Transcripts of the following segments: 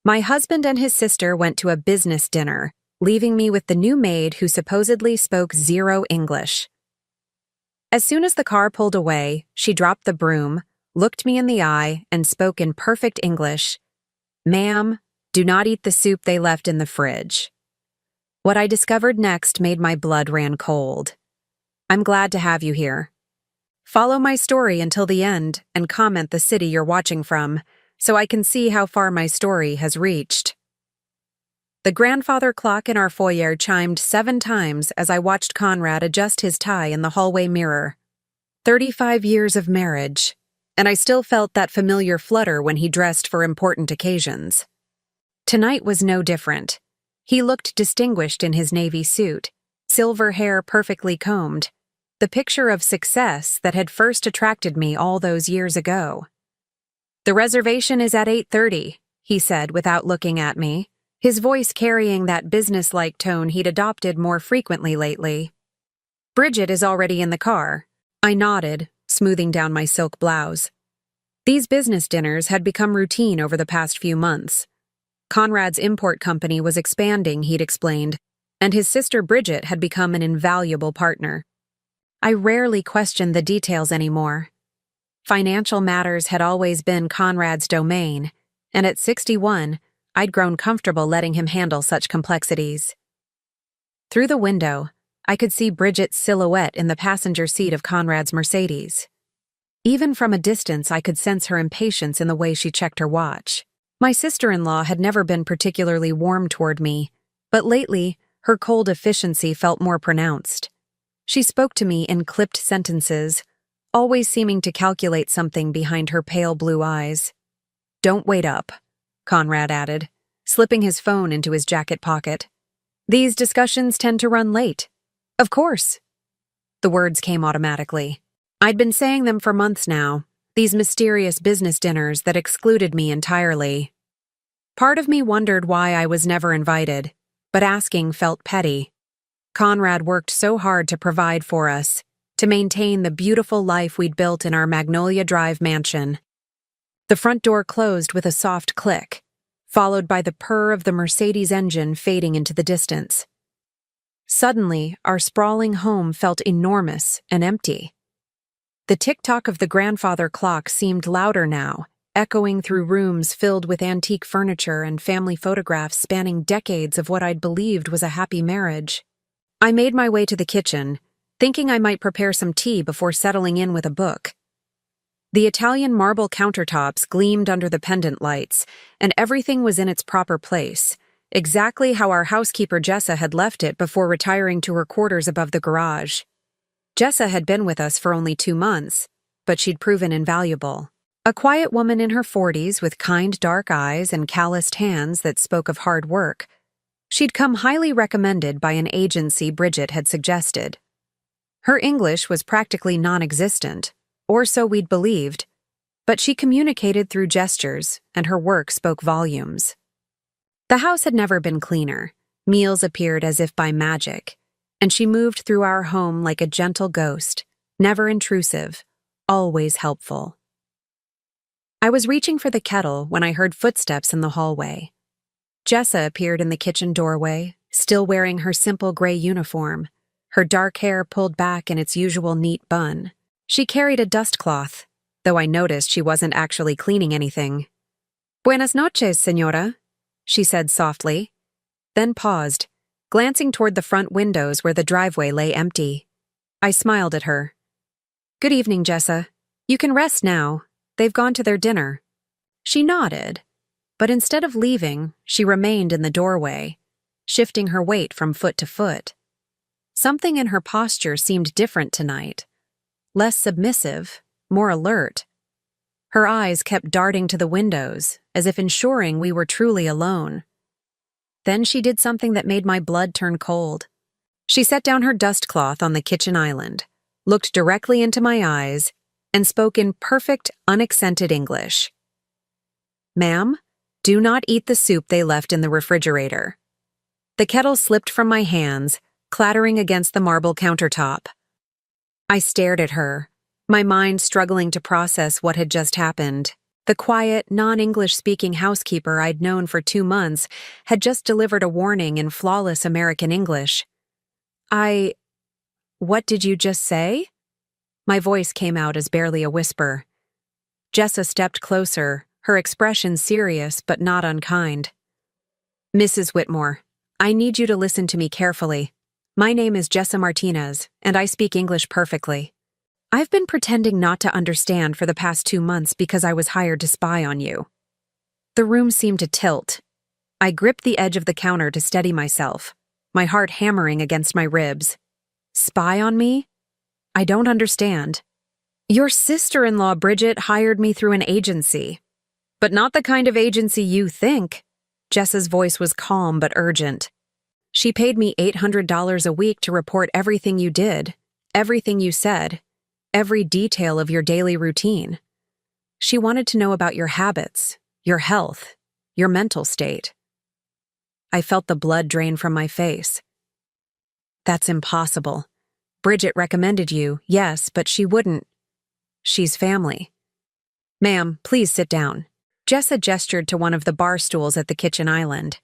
My husband and his sister went to a business dinner, leaving me with the new maid who supposedly spoke zero English. As soon as the car pulled away, she dropped the broom, looked me in the eye, and spoke in perfect English. "Ma'am, do not eat the soup they left in the fridge." What I discovered next made my blood ran cold. "I'm glad to have you here. Follow my story until the end and comment the city you're watching from, so I can see how far my story has reached." The grandfather clock in our foyer chimed 7 times as I watched Conrad adjust his tie in the hallway mirror. 35 years of marriage, and I still felt that familiar flutter when he dressed for important occasions. Tonight was no different. He looked distinguished in his navy suit, silver hair perfectly combed, the picture of success that had first attracted me all those years ago. "The reservation is at 8:30, he said without looking at me, his voice carrying that businesslike tone he'd adopted more frequently lately. "Bridget is already in the car." I nodded, smoothing down my silk blouse. These business dinners had become routine over the past few months. Conrad's import company was expanding, he'd explained, and his sister Bridget had become an invaluable partner. I rarely questioned the details anymore. Financial matters had always been Conrad's domain, and at 61, I'd grown comfortable letting him handle such complexities. Through the window, I could see Bridget's silhouette in the passenger seat of Conrad's Mercedes. Even from a distance, I could sense her impatience in the way she checked her watch. My sister-in-law had never been particularly warm toward me, but lately, her cold efficiency felt more pronounced. She spoke to me in clipped sentences, always seeming to calculate something behind her pale blue eyes. "Don't wait up," Conrad added, slipping his phone into his jacket pocket. "These discussions tend to run late." "Of course." The words came automatically. I'd been saying them for months now, these mysterious business dinners that excluded me entirely. Part of me wondered why I was never invited, but asking felt petty. Conrad worked so hard to provide for us, to maintain the beautiful life we'd built in our Magnolia Drive mansion. The front door closed with a soft click, followed by the purr of the Mercedes engine fading into the distance. Suddenly, our sprawling home felt enormous and empty. The tick-tock of the grandfather clock seemed louder now, echoing through rooms filled with antique furniture and family photographs spanning decades of what I'd believed was a happy marriage. I made my way to the kitchen, thinking I might prepare some tea before settling in with a book. The Italian marble countertops gleamed under the pendant lights, and everything was in its proper place, exactly how our housekeeper Jessa had left it before retiring to her quarters above the garage. Jessa had been with us for only 2 months, but she'd proven invaluable. A quiet woman in her 40s with kind dark eyes and calloused hands that spoke of hard work. She'd come highly recommended by an agency Bridget had suggested. Her English was practically non-existent, or so we'd believed, but she communicated through gestures, and her work spoke volumes. The house had never been cleaner. Meals appeared as if by magic, and she moved through our home like a gentle ghost, never intrusive, always helpful. I was reaching for the kettle when I heard footsteps in the hallway. Jessa appeared in the kitchen doorway, still wearing her simple gray uniform, her dark hair pulled back in its usual neat bun. She carried a dust cloth, though I noticed she wasn't actually cleaning anything. "Buenas noches, señora," she said softly, then paused, glancing toward the front windows where the driveway lay empty. I smiled at her. "Good evening, Jessa. You can rest now. They've gone to their dinner." She nodded, but instead of leaving, she remained in the doorway, shifting her weight from foot to foot. Something in her posture seemed different tonight. Less submissive, more alert. Her eyes kept darting to the windows, as if ensuring we were truly alone. Then she did something that made my blood turn cold. She set down her dust cloth on the kitchen island, looked directly into my eyes, and spoke in perfect, unaccented English. "Ma'am, do not eat the soup they left in the refrigerator." The kettle slipped from my hands, clattering against the marble countertop. I stared at her, my mind struggling to process what had just happened. The quiet, non-English speaking housekeeper I'd known for 2 months had just delivered a warning in flawless American English. What did you just say? My voice came out as barely a whisper. Jessa stepped closer, her expression serious but not unkind. Mrs. Whitmore, I need you to listen to me carefully. My name is Jessa Martinez, and I speak English perfectly. I've been pretending not to understand for the past 2 months because I was hired to spy on you. The room seemed to tilt. I gripped the edge of the counter to steady myself, my heart hammering against my ribs. Spy on me? I don't understand. Your sister-in-law, Bridget, hired me through an agency. But not the kind of agency you think. Jessa's voice was calm but urgent. She paid me $800 a week to report everything you did, everything you said, every detail of your daily routine. She wanted to know about your habits, your health, your mental state. I felt the blood drain from my face. That's impossible. Bridget recommended you, yes, but she wouldn't. She's family. Ma'am, please sit down. Jessa gestured to one of the bar stools at the kitchen island.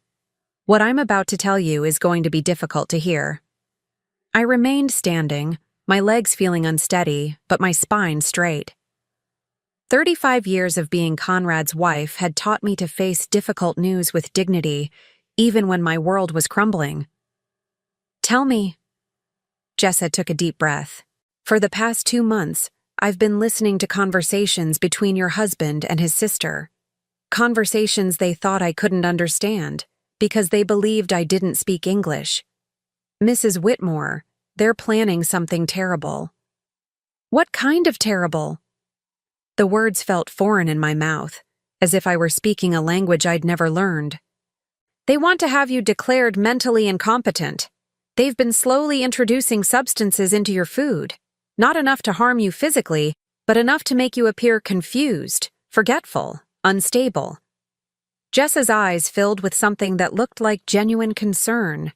What I'm about to tell you is going to be difficult to hear. I remained standing, my legs feeling unsteady, but my spine straight. 35 years of being Conrad's wife had taught me to face difficult news with dignity, even when my world was crumbling. Tell me. Jessa took a deep breath. For the past 2 months, I've been listening to conversations between your husband and his sister. Conversations they thought I couldn't understand, because they believed I didn't speak English. Mrs. Whitmore, they're planning something terrible. What kind of terrible? The words felt foreign in my mouth, as if I were speaking a language I'd never learned. They want to have you declared mentally incompetent. They've been slowly introducing substances into your food, not enough to harm you physically, but enough to make you appear confused, forgetful, unstable. Jessa's eyes filled with something that looked like genuine concern.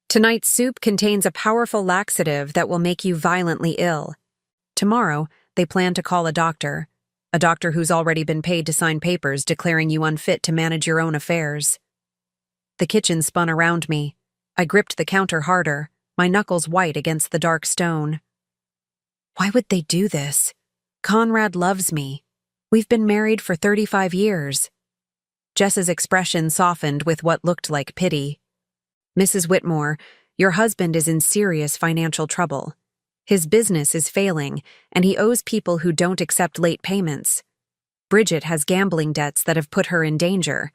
Tonight's soup contains a powerful laxative that will make you violently ill. Tomorrow, they plan to call a doctor who's already been paid to sign papers declaring you unfit to manage your own affairs. The kitchen spun around me. I gripped the counter harder, my knuckles white against the dark stone. Why would they do this? Conrad loves me. We've been married for 35 years. Jessa's expression softened with what looked like pity. Mrs. Whitmore, your husband is in serious financial trouble. His business is failing, and he owes people who don't accept late payments. Bridget has gambling debts that have put her in danger.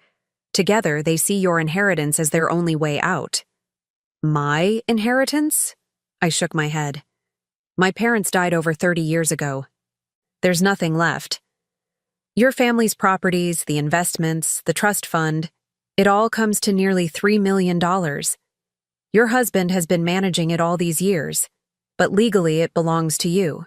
Together, they see your inheritance as their only way out. My inheritance? I shook my head. My parents died over 30 years ago. There's nothing left. Your family's properties, the investments, the trust fund, it all comes to nearly $3 million. Your husband has been managing it all these years, but legally it belongs to you.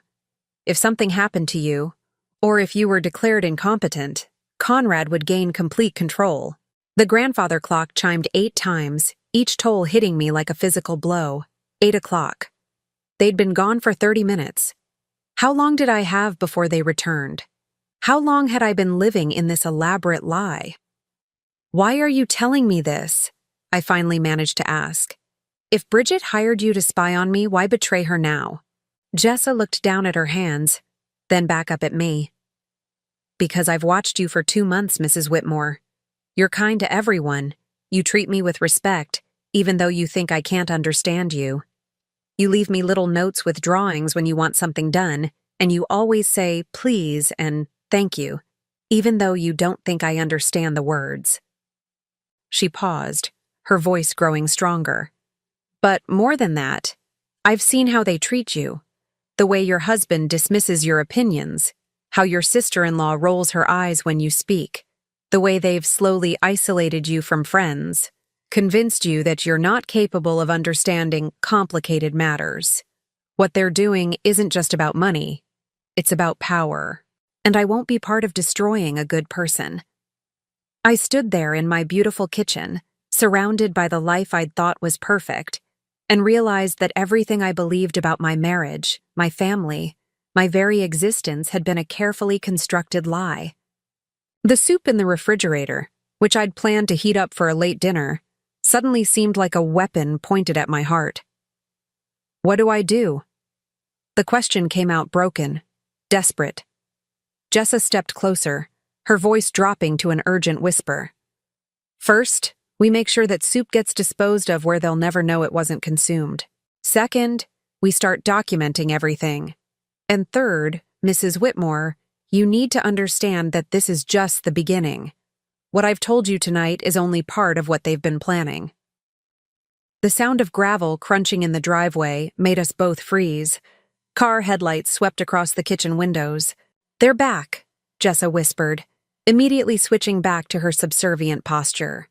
If something happened to you, or if you were declared incompetent, Conrad would gain complete control. The grandfather clock chimed 8 times, each toll hitting me like a physical blow. 8 o'clock. They'd been gone for 30 minutes. How long did I have before they returned? How long had I been living in this elaborate lie? Why are you telling me this? I finally managed to ask. If Bridget hired you to spy on me, why betray her now? Jessa looked down at her hands, then back up at me. Because I've watched you for 2 months, Mrs. Whitmore. You're kind to everyone. You treat me with respect, even though you think I can't understand you. You leave me little notes with drawings when you want something done, and you always say please and thank you, even though you don't think I understand the words. She paused, her voice growing stronger. But more than that, I've seen how they treat you, the way your husband dismisses your opinions, how your sister-in-law rolls her eyes when you speak, the way they've slowly isolated you from friends, convinced you that you're not capable of understanding complicated matters. What they're doing isn't just about money, it's about power, and I won't be part of destroying a good person. I stood there in my beautiful kitchen, surrounded by the life I'd thought was perfect, and realized that everything I believed about my marriage, my family, my very existence had been a carefully constructed lie. The soup in the refrigerator, which I'd planned to heat up for a late dinner, suddenly seemed like a weapon pointed at my heart. What do I do? The question came out broken, desperate. Jessa stepped closer, her voice dropping to an urgent whisper. First, we make sure that soup gets disposed of where they'll never know it wasn't consumed. Second, we start documenting everything. And third, Mrs. Whitmore, you need to understand that this is just the beginning. What I've told you tonight is only part of what they've been planning. The sound of gravel crunching in the driveway made us both freeze. Car headlights swept across the kitchen windows. They're back, Jessa whispered, immediately switching back to her subservient posture.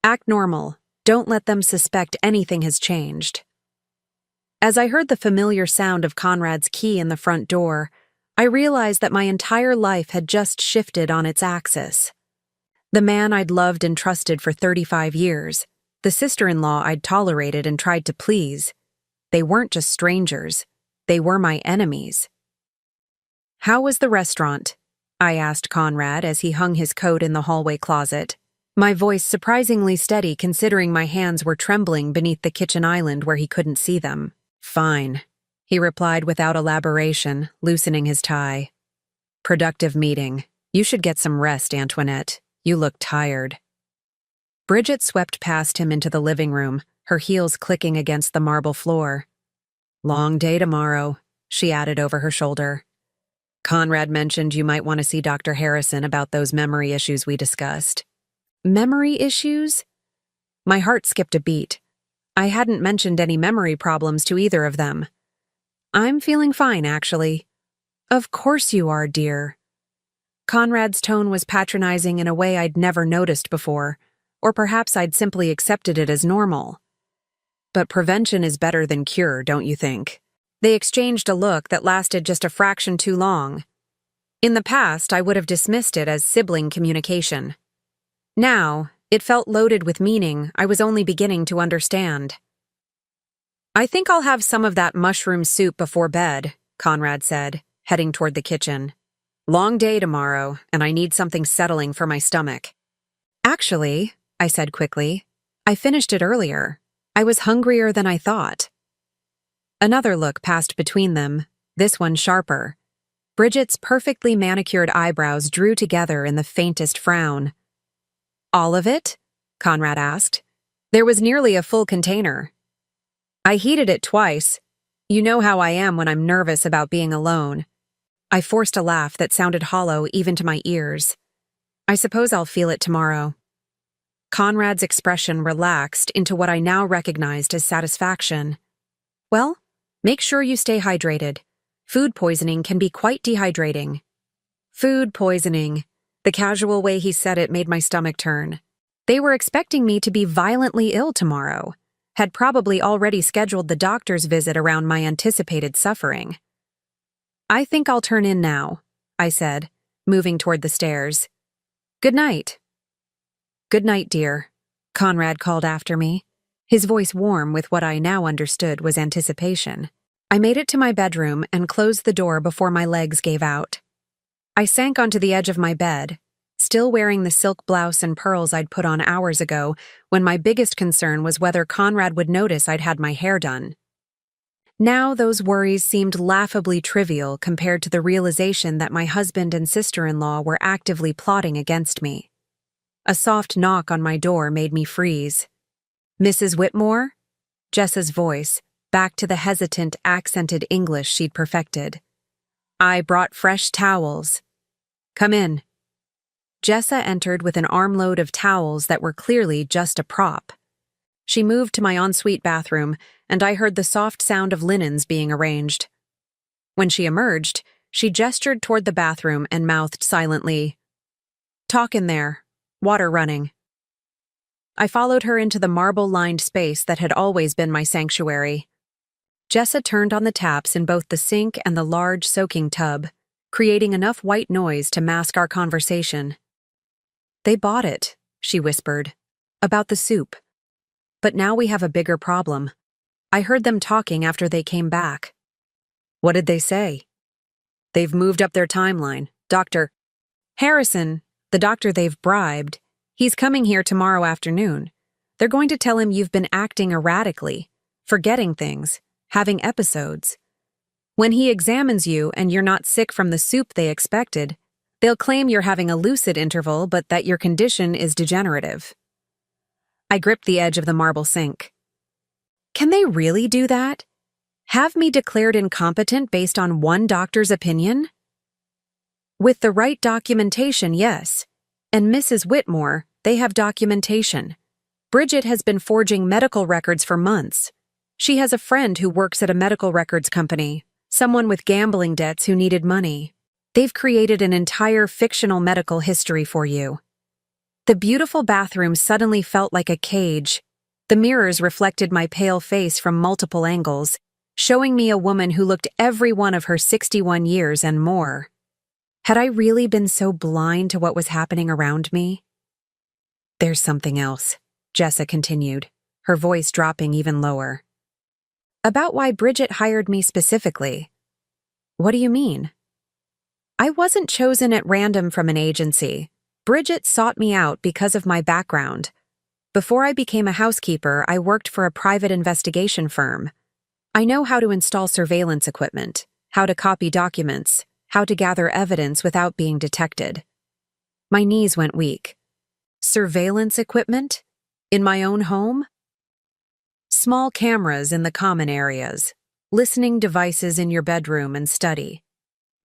Act normal. Don't let them suspect anything has changed. As I heard the familiar sound of Conrad's key in the front door, I realized that my entire life had just shifted on its axis. The man I'd loved and trusted for 35 years, the sister-in-law I'd tolerated and tried to please, they weren't just strangers, they were my enemies. How was the restaurant? I asked Conrad as he hung his coat in the hallway closet, my voice surprisingly steady considering my hands were trembling beneath the kitchen island where he couldn't see them. Fine, he replied without elaboration, loosening his tie. Productive meeting. You should get some rest, Antoinette. You look tired. Bridget swept past him into the living room, her heels clicking against the marble floor. Long day tomorrow, she added over her shoulder. Conrad mentioned you might want to see Dr. Harrison about those memory issues we discussed. Memory issues? My heart skipped a beat. I hadn't mentioned any memory problems to either of them. I'm feeling fine, actually. Of course you are, dear. Conrad's tone was patronizing in a way I'd never noticed before, or perhaps I'd simply accepted it as normal. But prevention is better than cure, don't you think? They exchanged a look that lasted just a fraction too long. In the past, I would have dismissed it as sibling communication. Now, it felt loaded with meaning I was only beginning to understand. I think I'll have some of that mushroom soup before bed, Conrad said, heading toward the kitchen. Long day tomorrow, and I need something settling for my stomach. Actually, I said quickly, I finished it earlier. I was hungrier than I thought. Another look passed between them, this one sharper. Bridget's perfectly manicured eyebrows drew together in the faintest frown. All of it? Conrad asked. There was nearly a full container. I heated it twice. You know how I am when I'm nervous about being alone. I forced a laugh that sounded hollow even to my ears. I suppose I'll feel it tomorrow. Conrad's expression relaxed into what I now recognized as satisfaction. Well, make sure you stay hydrated. Food poisoning can be quite dehydrating. Food poisoning. The casual way he said it made my stomach turn. They were expecting me to be violently ill tomorrow, had probably already scheduled the doctor's visit around my anticipated suffering. I think I'll turn in now, I said, moving toward the stairs. Good night. Good night, dear, Conrad called after me, his voice warm with what I now understood was anticipation. I made it to my bedroom and closed the door before my legs gave out. I sank onto the edge of my bed, still wearing the silk blouse and pearls I'd put on hours ago when my biggest concern was whether Conrad would notice I'd had my hair done. Now those worries seemed laughably trivial compared to the realization that my husband and sister-in-law were actively plotting against me. A soft knock on my door made me freeze. Mrs. Whitmore? Jessa's voice, back to the hesitant, accented English she'd perfected. I brought fresh towels. Come in. Jessa entered with an armload of towels that were clearly just a prop. She moved to my ensuite bathroom, and I heard the soft sound of linens being arranged. When she emerged, she gestured toward the bathroom and mouthed silently, "Talk in there. Water running." I followed her into the marble-lined space that had always been my sanctuary. Jessa turned on the taps in both the sink and the large soaking tub, creating enough white noise to mask our conversation. "They bought it," she whispered, "about the soup. But now we have a bigger problem. I heard them talking after they came back." "What did they say?" "They've moved up their timeline. Dr. Harrison, The doctor they've bribed, he's coming here tomorrow afternoon. They're going to tell him you've been acting erratically, forgetting things, having episodes. When he examines you and you're not sick from the soup they expected, they'll claim you're having a lucid interval but that your condition is degenerative. I gripped the edge of the marble sink. Can they really do that? Have me declared incompetent based on one doctor's opinion? With the right documentation, yes. And Mrs. Whitmore, they have documentation. Bridget has been forging medical records for months. She has a friend who works at a medical records company, someone with gambling debts who needed money. They've created an entire fictional medical history for you. The beautiful bathroom suddenly felt like a cage. The mirrors reflected my pale face from multiple angles, showing me a woman who looked every one of her 61 years and more. Had I really been so blind to what was happening around me? There's something else, Jessa continued, her voice dropping even lower. About why Bridget hired me specifically. What do you mean? I wasn't chosen at random from an agency. Bridget sought me out because of my background. Before I became a housekeeper, I worked for a private investigation firm. I know how to install surveillance equipment, how to copy documents, how to gather evidence without being detected. My knees went weak. Surveillance equipment? In my own home? Small cameras in the common areas, listening devices in your bedroom and study.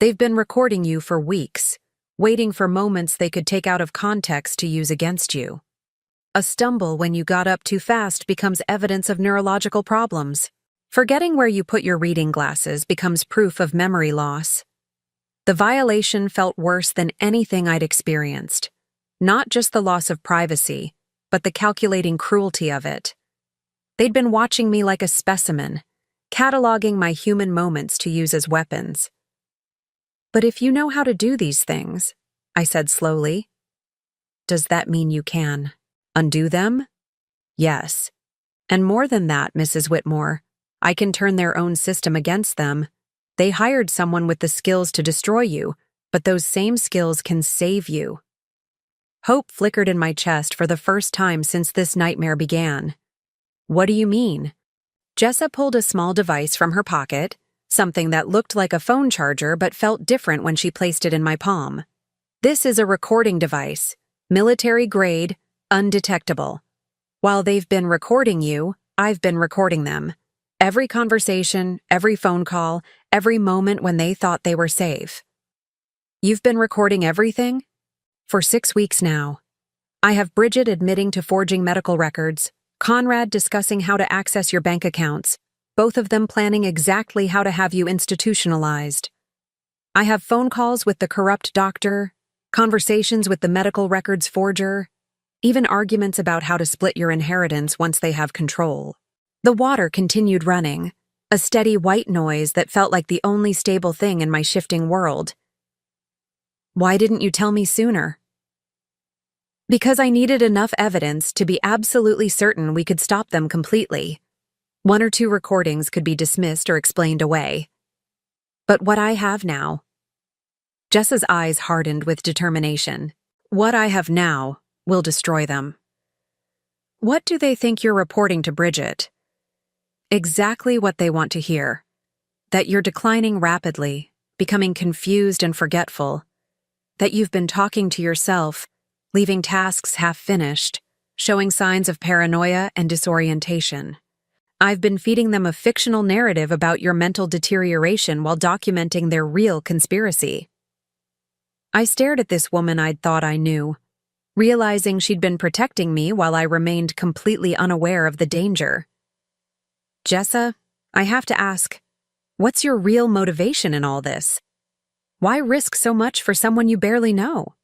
They've been recording you for weeks, waiting for moments they could take out of context to use against you. A stumble when you got up too fast becomes evidence of neurological problems. Forgetting where you put your reading glasses becomes proof of memory loss. The violation felt worse than anything I'd experienced. Not just the loss of privacy, but the calculating cruelty of it. They'd been watching me like a specimen, cataloging my human moments to use as weapons. But if you know how to do these things, I said slowly, does that mean you can undo them? Yes. And more than that, Mrs. Whitmore, I can turn their own system against them. They hired someone with the skills to destroy you, but those same skills can save you. Hope flickered in my chest for the first time since this nightmare began. What do you mean? Jessa pulled a small device from her pocket, something that looked like a phone charger but felt different when she placed it in my palm. This is a recording device, military grade, undetectable. While they've been recording you, I've been recording them. Every conversation, every phone call, every moment when they thought they were safe. You've been recording everything? For 6 weeks now. I have Bridget admitting to forging medical records, Conrad discussing how to access your bank accounts, both of them planning exactly how to have you institutionalized. I have phone calls with the corrupt doctor, conversations with the medical records forger, even arguments about how to split your inheritance once they have control. The water continued running, a steady white noise that felt like the only stable thing in my shifting world. Why didn't you tell me sooner? Because I needed enough evidence to be absolutely certain we could stop them completely. 1 or 2 recordings could be dismissed or explained away. But what I have now... Jessa's eyes hardened with determination. What I have now will destroy them. What do they think you're reporting to Bridget? Exactly what they want to hear. That you're declining rapidly, becoming confused and forgetful. That you've been talking to yourself, leaving tasks half-finished, showing signs of paranoia and disorientation. I've been feeding them a fictional narrative about your mental deterioration while documenting their real conspiracy. I stared at this woman I'd thought I knew, realizing she'd been protecting me while I remained completely unaware of the danger. Jessa, I have to ask, what's your real motivation in all this? Why risk so much for someone you barely know?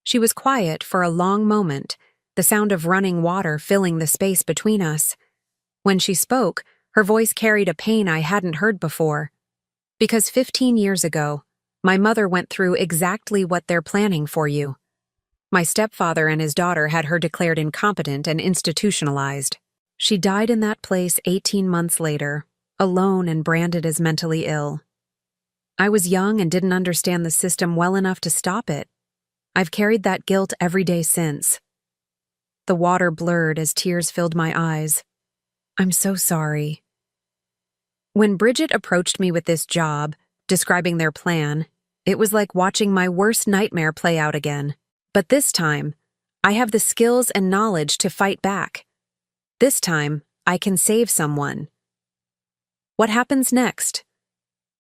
She was quiet for a long moment, the sound of running water filling the space between us. When she spoke, her voice carried a pain I hadn't heard before. Because 15 years ago, my mother went through exactly what they're planning for you. My stepfather and his daughter had her declared incompetent and institutionalized. She died in that place 18 months later, alone and branded as mentally ill. I was young and didn't understand the system well enough to stop it. I've carried that guilt every day since. The water blurred as tears filled my eyes. I'm so sorry. When Bridget approached me with this job, describing their plan, it was like watching my worst nightmare play out again. But this time, I have the skills and knowledge to fight back. This time, I can save someone. What happens next?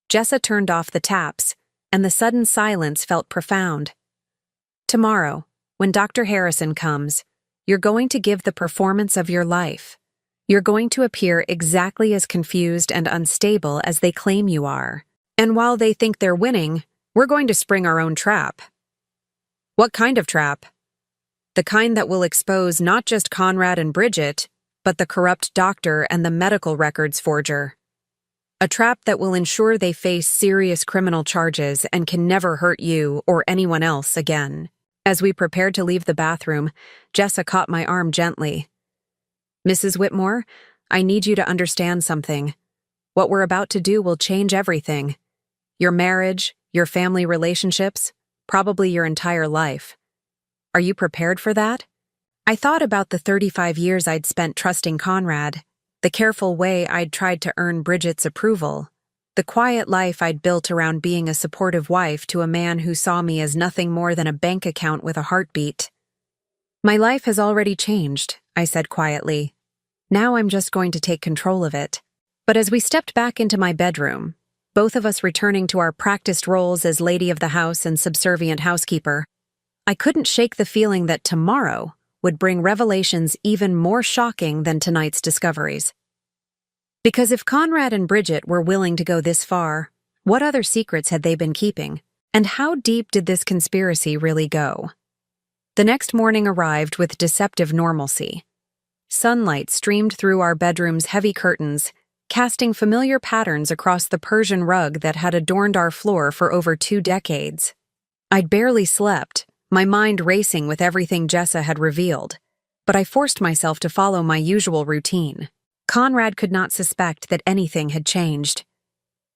Jessa turned off the taps, and the sudden silence felt profound. Tomorrow, when Dr. Harrison comes, you're going to give the performance of your life. You're going to appear exactly as confused and unstable as they claim you are. And while they think they're winning, we're going to spring our own trap. What kind of trap? The kind that will expose not just Conrad and Bridget, but the corrupt doctor and the medical records forger. A trap that will ensure they face serious criminal charges and can never hurt you or anyone else again. As we prepared to leave the bathroom, Jessa caught my arm gently. Mrs. Whitmore, I need you to understand something. What we're about to do will change everything. Your marriage, your family relationships, probably your entire life. Are you prepared for that? I thought about the 35 years I'd spent trusting Conrad, the careful way I'd tried to earn Bridget's approval, the quiet life I'd built around being a supportive wife to a man who saw me as nothing more than a bank account with a heartbeat. My life has already changed, I said quietly. Now I'm just going to take control of it. But as we stepped back into my bedroom, both of us returning to our practiced roles as lady of the house and subservient housekeeper, I couldn't shake the feeling that tomorrow would bring revelations even more shocking than tonight's discoveries. Because if Conrad and Bridget were willing to go this far, what other secrets had they been keeping? And how deep did this conspiracy really go? The next morning arrived with deceptive normalcy. Sunlight streamed through our bedroom's heavy curtains, casting familiar patterns across the Persian rug that had adorned our floor for over 2 decades. I'd barely slept, my mind racing with everything Jessa had revealed, but I forced myself to follow my usual routine. Conrad could not suspect that anything had changed.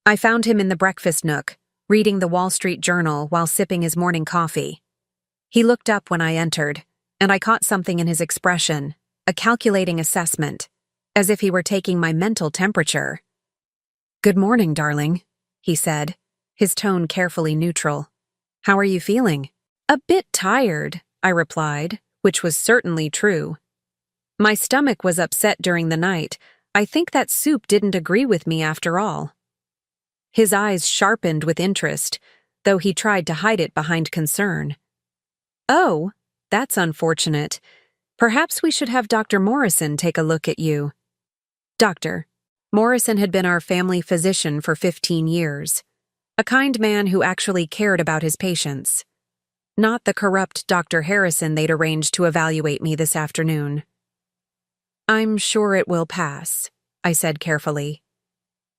I found him in the breakfast nook, reading the Wall Street Journal while sipping his morning coffee. He looked up when I entered, and I caught something in his expression, a calculating assessment, as if he were taking my mental temperature. "Good morning, darling," he said, his tone carefully neutral. "How are you feeling?" "A bit tired," I replied, which was certainly true. My stomach was upset during the night. I think that soup didn't agree with me after all. His eyes sharpened with interest, though he tried to hide it behind concern. "Oh, that's unfortunate. Perhaps we should have Dr. Morrison take a look at you." Doctor. Morrison had been our family physician for 15 years, a kind man who actually cared about his patients. Not the corrupt Dr. Harrison they'd arranged to evaluate me this afternoon. "I'm sure it will pass," I said carefully.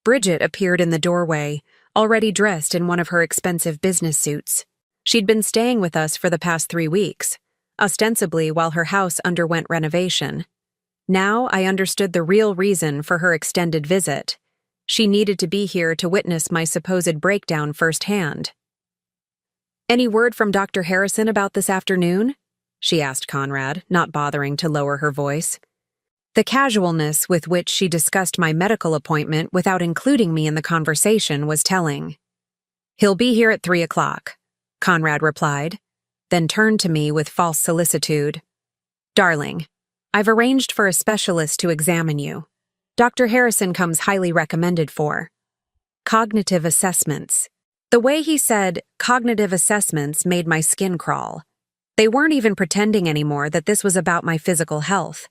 Bridget appeared in the doorway, already dressed in one of her expensive business suits. She'd been staying with us for the past 3 weeks, ostensibly while her house underwent renovation. Now I understood the real reason for her extended visit. She needed to be here to witness my supposed breakdown firsthand. "Any word from Dr. Harrison about this afternoon?" she asked Conrad, not bothering to lower her voice. The casualness with which she discussed my medical appointment without including me in the conversation was telling. "He'll be here at 3 o'clock, Conrad replied, then turned to me with false solicitude. "Darling, I've arranged for a specialist to examine you. Dr. Harrison comes highly recommended for cognitive assessments." The way he said cognitive assessments made my skin crawl. They weren't even pretending anymore that this was about my physical health.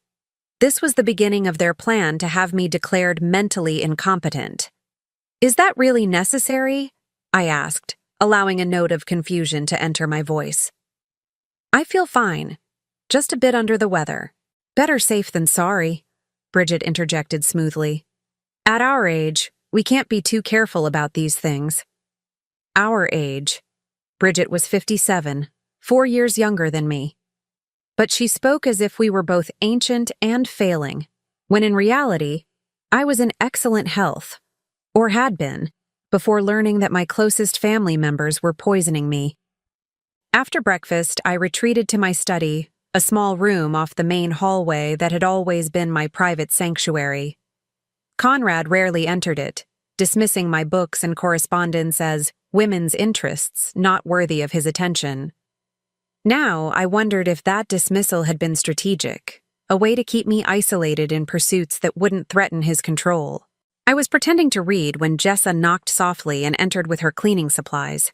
This was the beginning of their plan to have me declared mentally incompetent. "Is that really necessary?" I asked, allowing a note of confusion to enter my voice. "I feel fine, just a bit under the weather. Better safe than sorry," Bridget interjected smoothly. "At our age, we can't be too careful about these things." Our age. Bridget was 57, 4 years younger than me. But she spoke as if we were both ancient and failing, when in reality, I was in excellent health, or had been, before learning that my closest family members were poisoning me. After breakfast, I retreated to my study, a small room off the main hallway that had always been my private sanctuary. Conrad rarely entered it, dismissing my books and correspondence as women's interests not worthy of his attention. Now, I wondered if that dismissal had been strategic, a way to keep me isolated in pursuits that wouldn't threaten his control. I was pretending to read when Jessa knocked softly and entered with her cleaning supplies.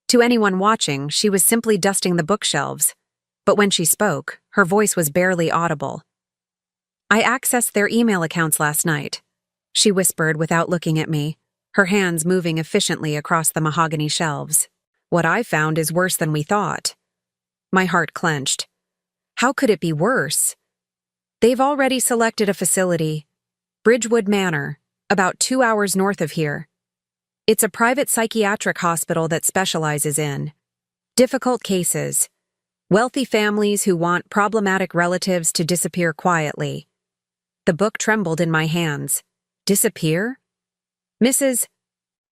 To anyone watching, she was simply dusting the bookshelves, but when she spoke, her voice was barely audible. "I accessed their email accounts last night," she whispered without looking at me, her hands moving efficiently across the mahogany shelves. "What I found is worse than we thought." My heart clenched. How could it be worse? They've already selected a facility, Bridgewood Manor, about 2 hours north of here. It's a private psychiatric hospital that specializes in difficult cases, wealthy families who want problematic relatives to disappear quietly. The book trembled in my hands. Disappear? Mrs.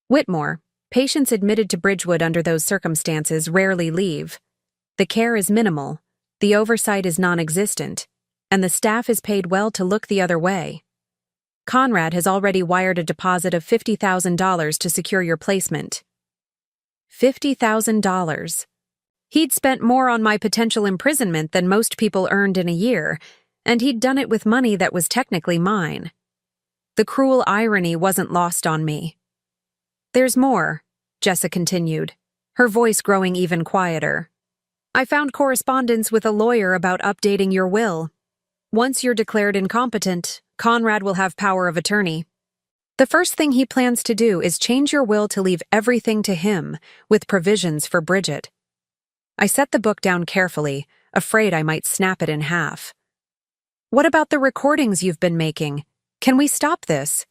Whitmore, patients admitted to Bridgewood under those circumstances rarely leave. The care is minimal, the oversight is non-existent, and the staff is paid well to look the other way. Conrad has already wired a deposit of $50,000 to secure your placement. $50,000. He'd spent more on my potential imprisonment than most people earned in a year, and he'd done it with money that was technically mine. The cruel irony wasn't lost on me. "There's more," Jessa continued, her voice growing even quieter. "I found correspondence with a lawyer about updating your will. Once you're declared incompetent, Conrad will have power of attorney. The first thing he plans to do is change your will to leave everything to him, with provisions for Bridget." I set the book down carefully, afraid I might snap it in half. "What about the recordings you've been making? Can we stop this?"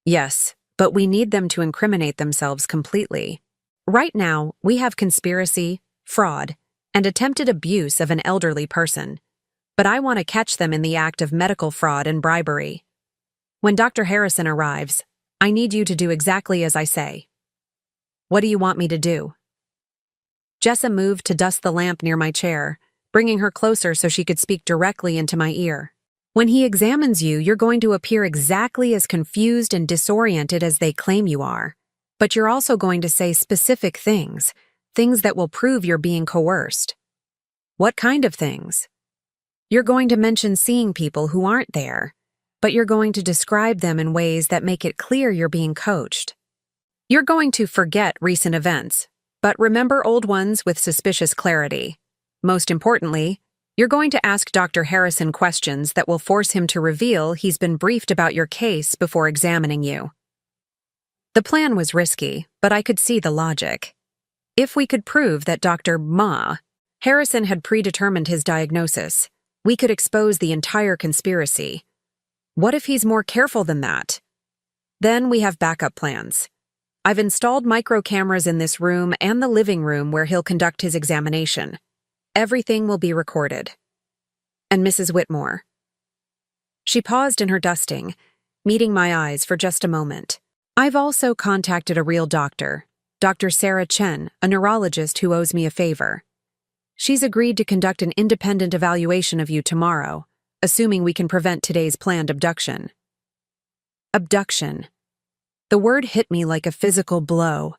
"Yes, but we need them to incriminate themselves completely. Right now, we have conspiracy, fraud, and attempted abuse of an elderly person. But I want to catch them in the act of medical fraud and bribery. When Dr. Harrison arrives, I need you to do exactly as I say." "What do you want me to do?" Jessa moved to dust the lamp near my chair, bringing her closer so she could speak directly into my ear. "When he examines you, you're going to appear exactly as confused and disoriented as they claim you are. But you're also going to say specific things that will prove you're being coerced." "What kind of things?" "You're going to mention seeing people who aren't there, but you're going to describe them in ways that make it clear you're being coached. You're going to forget recent events, but remember old ones with suspicious clarity. Most importantly, you're going to ask Dr. Harrison questions that will force him to reveal he's been briefed about your case before examining you." The plan was risky, but I could see the logic. If we could prove that Dr. Harrison had predetermined his diagnosis, we could expose the entire conspiracy. What if he's more careful than that? Then we have backup plans. I've installed micro cameras in this room and the living room where he'll conduct his examination. Everything will be recorded. And Mrs. Whitmore. She paused in her dusting, meeting my eyes for just a moment. "I've also contacted a real doctor, Dr. Sarah Chen, a neurologist who owes me a favor. She's agreed to conduct an independent evaluation of you tomorrow, assuming we can prevent today's planned abduction." Abduction. The word hit me like a physical blow.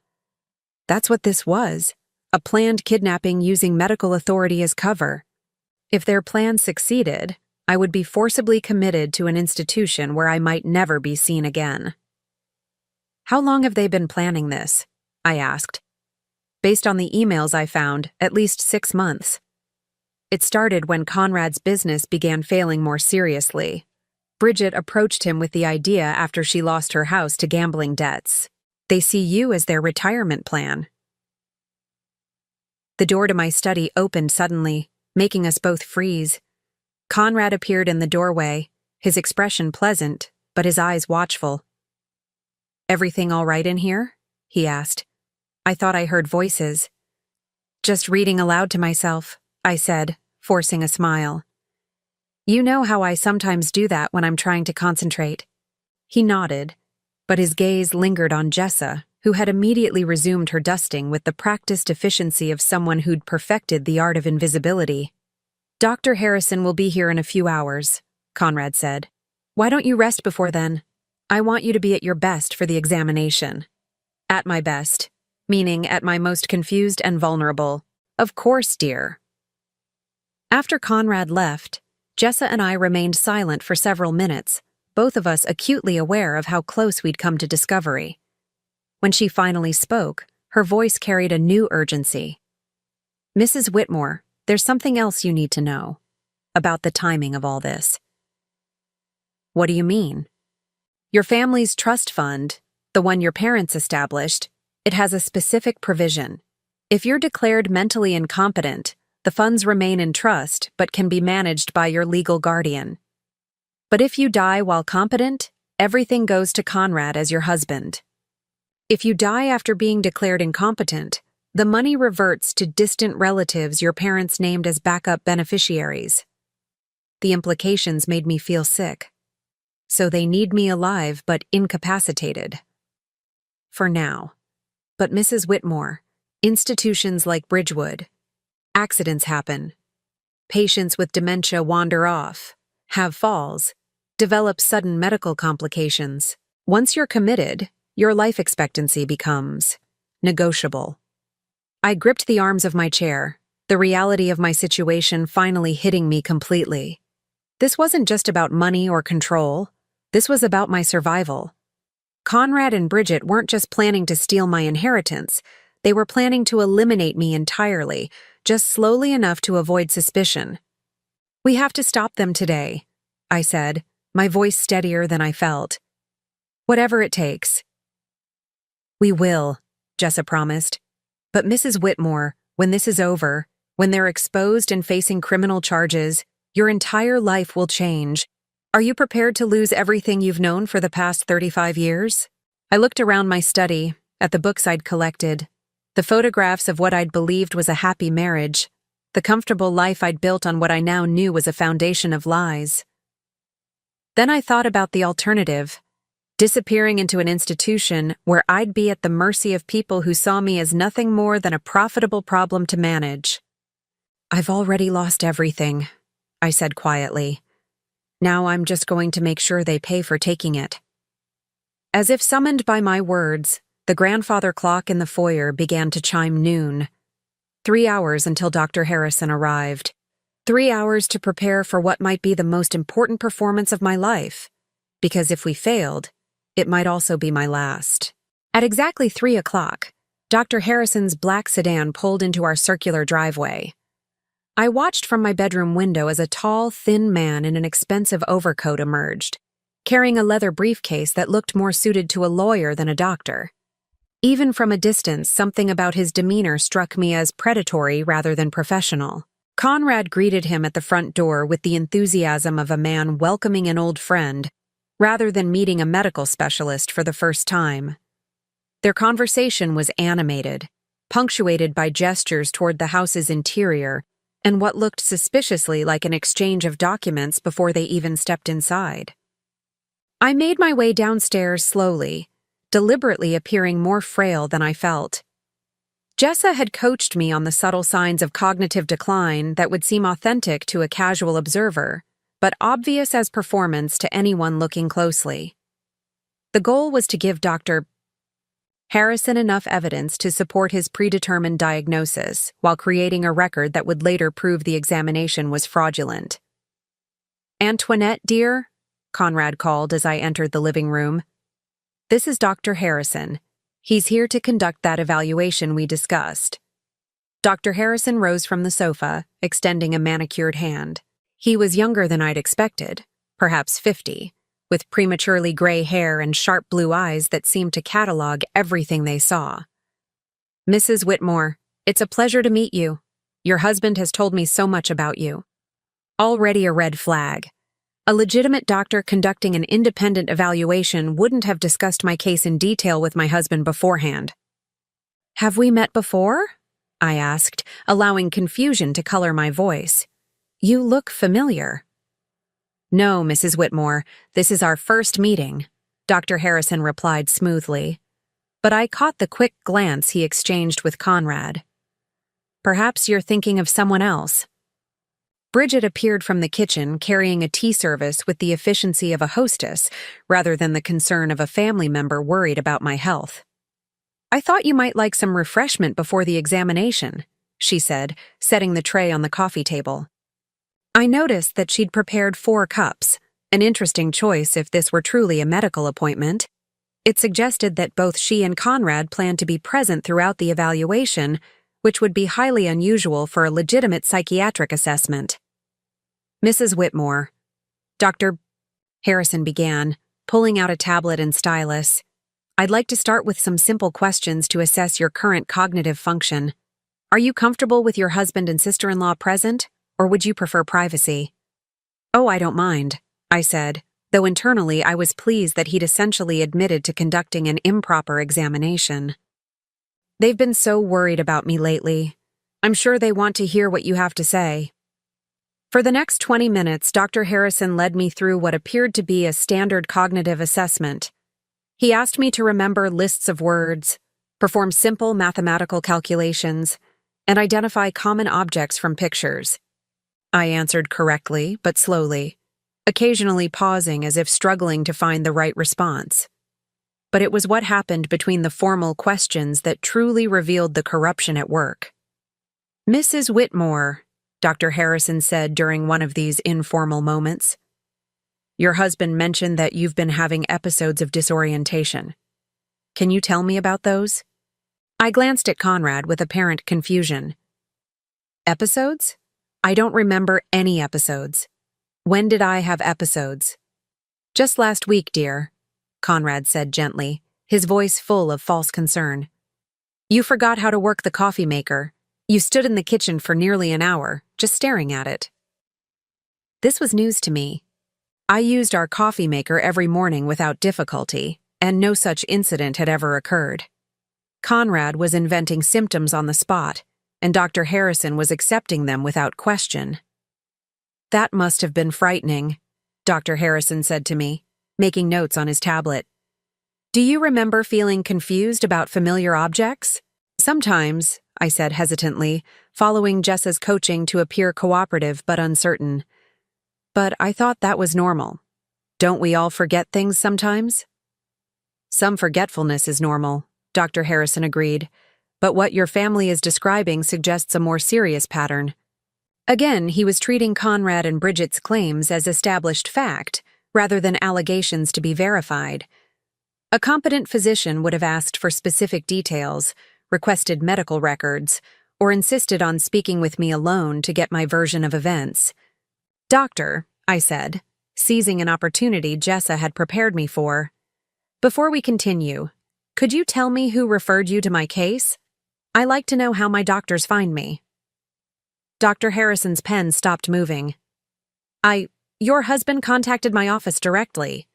That's what this was, a planned kidnapping using medical authority as cover. If their plan succeeded, I would be forcibly committed to an institution where I might never be seen again. "How long have they been planning this?" I asked. "Based on the emails I found, at least 6 months. It started when Conrad's business began failing more seriously. Bridget approached him with the idea after she lost her house to gambling debts. They see you as their retirement plan." The door to my study opened suddenly, making us both freeze. Conrad appeared in the doorway, his expression pleasant, but his eyes watchful. "Everything all right in here?" he asked. I thought I heard voices. "Just reading aloud to myself," I said, forcing a smile. "You know how I sometimes do that when I'm trying to concentrate." He nodded, but his gaze lingered on Jessa, who had immediately resumed her dusting with the practiced efficiency of someone who'd perfected the art of invisibility. "Dr. Harrison will be here in a few hours," Conrad said. "Why don't you rest before then? I want you to be at your best for the examination." "At my best," meaning at my most confused and vulnerable. "Of course, dear." After Conrad left, Jessa and I remained silent for several minutes, both of us acutely aware of how close we'd come to discovery. When she finally spoke, her voice carried a new urgency. "Mrs. Whitmore, there's something else you need to know about the timing of all this." "What do you mean?" "Your family's trust fund, the one your parents established, it has a specific provision. If you're declared mentally incompetent, the funds remain in trust but can be managed by your legal guardian. But if you die while competent, everything goes to Conrad as your husband. If you die after being declared incompetent, the money reverts to distant relatives your parents named as backup beneficiaries." The implications made me feel sick. So they need me alive but incapacitated. For now. But Mrs. Whitmore, institutions like Bridgewood, accidents happen. Patients with dementia wander off, have falls, develop sudden medical complications. Once you're committed, your life expectancy becomes negotiable. I gripped the arms of my chair, the reality of my situation finally hitting me completely. This wasn't just about money or control. This was about my survival. Conrad and Bridget weren't just planning to steal my inheritance. They were planning to eliminate me entirely, just slowly enough to avoid suspicion. "We have to stop them today," I said, my voice steadier than I felt. "Whatever it takes." "We will," Jessa promised. "But Mrs. Whitmore, when this is over, when they're exposed and facing criminal charges, your entire life will change. Are you prepared to lose everything you've known for the past 35 years? I looked around my study, at the books I'd collected, the photographs of what I'd believed was a happy marriage, the comfortable life I'd built on what I now knew was a foundation of lies. Then I thought about the alternative, disappearing into an institution where I'd be at the mercy of people who saw me as nothing more than a profitable problem to manage. "I've already lost everything," I said quietly. "Now I'm just going to make sure they pay for taking it." As if summoned by my words, the grandfather clock in the foyer began to chime noon. 3 hours until Dr. Harrison arrived. 3 hours to prepare for what might be the most important performance of my life. Because if we failed, it might also be my last. At exactly 3 o'clock, Dr. Harrison's black sedan pulled into our circular driveway. I watched from my bedroom window as a tall, thin man in an expensive overcoat emerged, carrying a leather briefcase that looked more suited to a lawyer than a doctor. Even from a distance, something about his demeanor struck me as predatory rather than professional. Conrad greeted him at the front door with the enthusiasm of a man welcoming an old friend, rather than meeting a medical specialist for the first time. Their conversation was animated, punctuated by gestures toward the house's interior and what looked suspiciously like an exchange of documents before they even stepped inside. I made my way downstairs slowly, deliberately appearing more frail than I felt. Jessa had coached me on the subtle signs of cognitive decline that would seem authentic to a casual observer, but obvious as performance to anyone looking closely. The goal was to give Dr. Harrison enough evidence to support his predetermined diagnosis, while creating a record that would later prove the examination was fraudulent. "Antoinette, dear," Conrad called as I entered the living room. "This is Dr. Harrison. He's here to conduct that evaluation we discussed." Dr. Harrison rose from the sofa, extending a manicured hand. He was younger than I'd expected, perhaps 50, with prematurely gray hair and sharp blue eyes that seemed to catalog everything they saw. "Mrs. Whitmore, it's a pleasure to meet you. Your husband has told me so much about you." Already a red flag. A legitimate doctor conducting an independent evaluation wouldn't have discussed my case in detail with my husband beforehand. "Have we met before?" I asked, allowing confusion to color my voice. "You look familiar." "No, Mrs. Whitmore, this is our first meeting," Dr. Harrison replied smoothly. but I caught the quick glance he exchanged with Conrad. Perhaps you're thinking of someone else. Bridget appeared from the kitchen carrying a tea service with the efficiency of a hostess rather than the concern of a family member worried about my health. I thought you might like some refreshment before the examination, she said, setting the tray on the coffee table. I noticed that she'd prepared 4 cups, an interesting choice if this were truly a medical appointment. It suggested that both she and Conrad planned to be present throughout the evaluation, which would be highly unusual for a legitimate psychiatric assessment. Mrs. Whitmore, Dr. Harrison began, pulling out a tablet and stylus. I'd like to start with some simple questions to assess your current cognitive function. Are you comfortable with your husband and sister-in-law present, or would you prefer privacy? Oh, I don't mind, I said, though internally I was pleased that he'd essentially admitted to conducting an improper examination. They've been so worried about me lately. I'm sure they want to hear what you have to say. For the next 20 minutes, Dr. Harrison led me through what appeared to be a standard cognitive assessment. He asked me to remember lists of words, perform simple mathematical calculations, and identify common objects from pictures. I answered correctly, but slowly, occasionally pausing as if struggling to find the right response. But it was what happened between the formal questions that truly revealed the corruption at work. Mrs. Whitmore, Dr. Harrison said during one of these informal moments, your husband mentioned that you've been having episodes of disorientation. Can you tell me about those? I glanced at Conrad with apparent confusion. Episodes? I don't remember any episodes. When did I have episodes? Just last week, dear, Conrad said gently, his voice full of false concern. You forgot how to work the coffee maker. You stood in the kitchen for nearly an hour, just staring at it. This was news to me. I used our coffee maker every morning without difficulty, and no such incident had ever occurred. Conrad was inventing symptoms on the spot, and Dr. Harrison was accepting them without question. That must have been frightening, Dr. Harrison said to me, making notes on his tablet. Do you remember feeling confused about familiar objects? Sometimes, I said hesitantly, following Jessa's coaching to appear cooperative but uncertain. But I thought that was normal. Don't we all forget things sometimes? Some forgetfulness is normal, Dr. Harrison agreed, but what your family is describing suggests a more serious pattern. Again, he was treating Conrad and Bridget's claims as established fact, rather than allegations to be verified. A competent physician would have asked for specific details, requested medical records, or insisted on speaking with me alone to get my version of events. Doctor, I said, seizing an opportunity Jessa had prepared me for. Before we continue, could you tell me who referred you to my case? I like to know how my doctors find me. Dr. Harrison's pen stopped moving. Your husband contacted my office directly.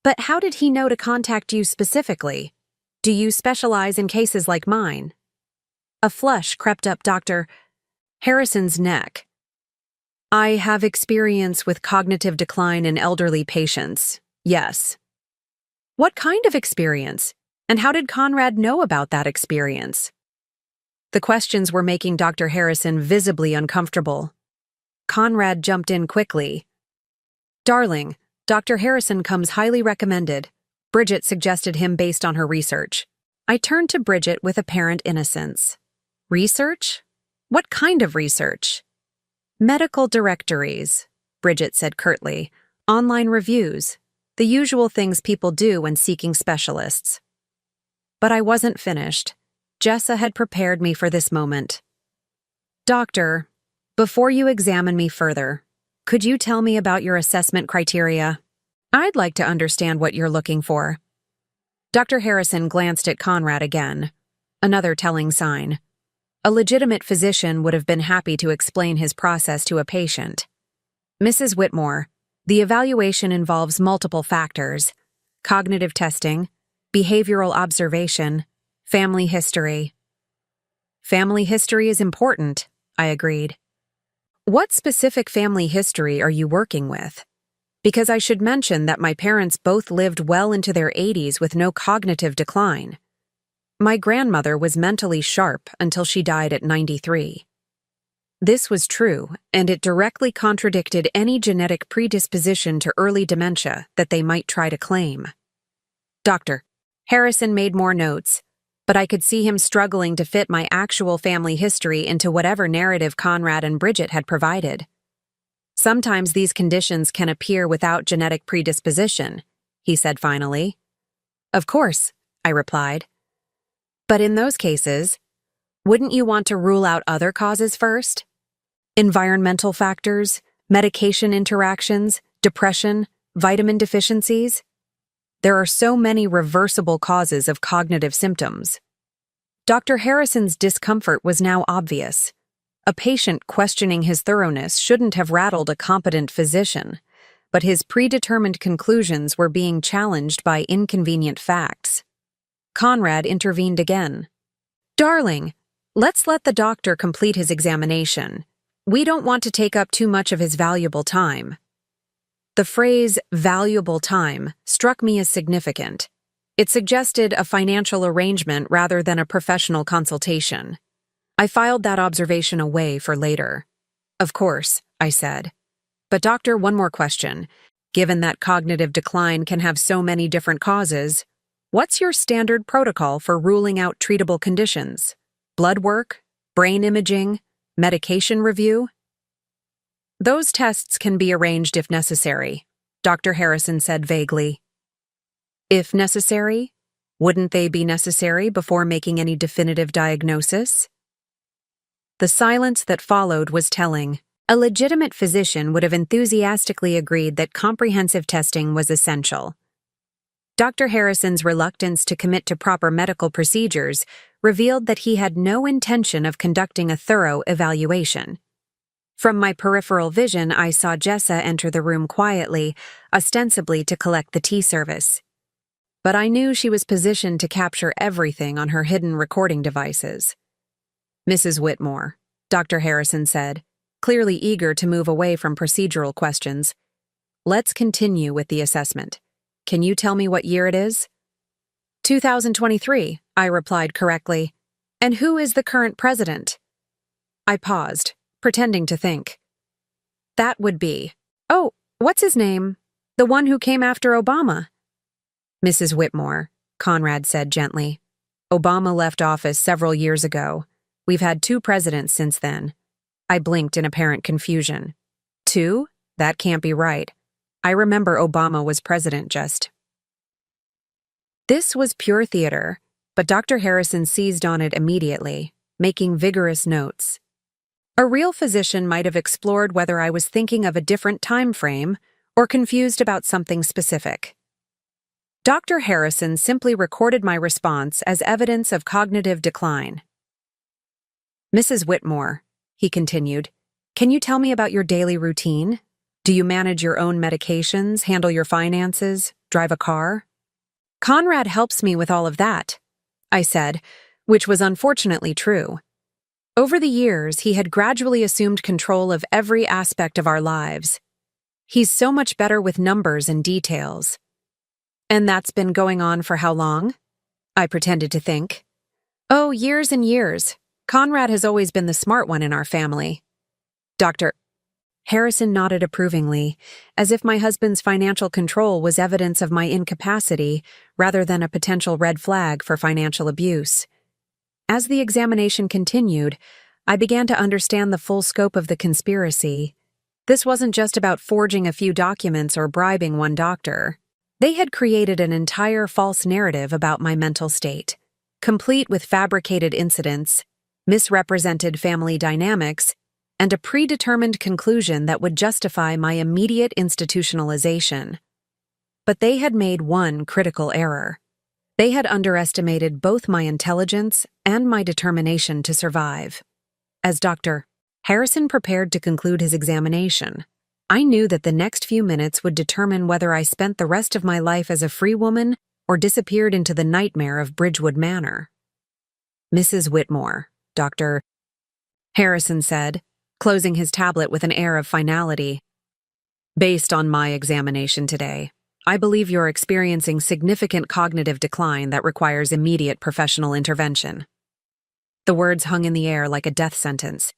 But how did he know to contact you specifically? Do you specialize in cases like mine? A flush crept up Dr. Harrison's neck. I have experience with cognitive decline in elderly patients, yes. What kind of experience? And how did Conrad know about that experience? The questions were making Dr. Harrison visibly uncomfortable. Conrad jumped in quickly. Darling, Dr. Harrison comes highly recommended. Bridget suggested him based on her research. I turned to Bridget with apparent innocence. Research? What kind of research? Medical directories, Bridget said curtly. Online reviews. The usual things people do when seeking specialists. But I wasn't finished. Jessa had prepared me for this moment. Doctor, before you examine me further, could you tell me about your assessment criteria? I'd like to understand what you're looking for. Dr. Harrison glanced at Conrad again. Another telling sign. A legitimate physician would have been happy to explain his process to a patient. Mrs. Whitmore, the evaluation involves multiple factors: cognitive testing, behavioral observation, family history. Family history is important, I agreed. What specific family history are you working with? Because I should mention that my parents both lived well into their 80s with no cognitive decline. My grandmother was mentally sharp until she died at 93. This was true, and it directly contradicted any genetic predisposition to early dementia that they might try to claim. Dr. Harrison made more notes, but I could see him struggling to fit my actual family history into whatever narrative Conrad and Bridget had provided. Sometimes these conditions can appear without genetic predisposition, he said finally. Of course, I replied. But in those cases, wouldn't you want to rule out other causes first? Environmental factors, medication interactions, depression, vitamin deficiencies? There are so many reversible causes of cognitive symptoms. Dr. Harrison's discomfort was now obvious. A patient questioning his thoroughness shouldn't have rattled a competent physician, but his predetermined conclusions were being challenged by inconvenient facts. Conrad intervened again. Darling, let's let the doctor complete his examination. We don't want to take up too much of his valuable time. The phrase valuable time struck me as significant. It suggested a financial arrangement rather than a professional consultation. I filed that observation away for later. Of course, I said. But doctor, one more question. Given that cognitive decline can have so many different causes, what's your standard protocol for ruling out treatable conditions? Blood work? Brain imaging? Medication review? Those tests can be arranged if necessary, Dr. Harrison said vaguely. If necessary? Wouldn't they be necessary before making any definitive diagnosis? The silence that followed was telling. A legitimate physician would have enthusiastically agreed that comprehensive testing was essential. Dr. Harrison's reluctance to commit to proper medical procedures revealed that he had no intention of conducting a thorough evaluation. From my peripheral vision, I saw Jessa enter the room quietly, ostensibly to collect the tea service. But I knew she was positioned to capture everything on her hidden recording devices. Mrs. Whitmore, Dr. Harrison said, clearly eager to move away from procedural questions. Let's continue with the assessment. Can you tell me what year it is? 2023, I replied correctly. And who is the current president? I paused, pretending to think. That would be, oh, what's his name? The one who came after Obama. Mrs. Whitmore, Conrad said gently. Obama left office several years ago. We've had 2 presidents since then. I blinked in apparent confusion. 2? That can't be right. I remember Obama was president just. This was pure theater, but Dr. Harrison seized on it immediately, making vigorous notes. A real physician might have explored whether I was thinking of a different time frame or confused about something specific. Dr. Harrison simply recorded my response as evidence of cognitive decline. Mrs. Whitmore, he continued, can you tell me about your daily routine? Do you manage your own medications, handle your finances, drive a car? Conrad helps me with all of that, I said, which was unfortunately true. Over the years, he had gradually assumed control of every aspect of our lives. He's so much better with numbers and details. And that's been going on for how long? I pretended to think. Oh, years and years. Conrad has always been the smart one in our family. Dr. Harrison nodded approvingly, as if my husband's financial control was evidence of my incapacity rather than a potential red flag for financial abuse. As the examination continued, I began to understand the full scope of the conspiracy. This wasn't just about forging a few documents or bribing one doctor. They had created an entire false narrative about my mental state, complete with fabricated incidents, misrepresented family dynamics, and a predetermined conclusion that would justify my immediate institutionalization. But they had made one critical error. They had underestimated both my intelligence and my determination to survive. As Dr. Harrison prepared to conclude his examination, I knew that the next few minutes would determine whether I spent the rest of my life as a free woman or disappeared into the nightmare of Bridgewood Manor. Mrs. Whitmore, Dr. Harrison said, closing his tablet with an air of finality. Based on my examination today, I believe you're experiencing significant cognitive decline that requires immediate professional intervention." The words hung in the air like a death sentence.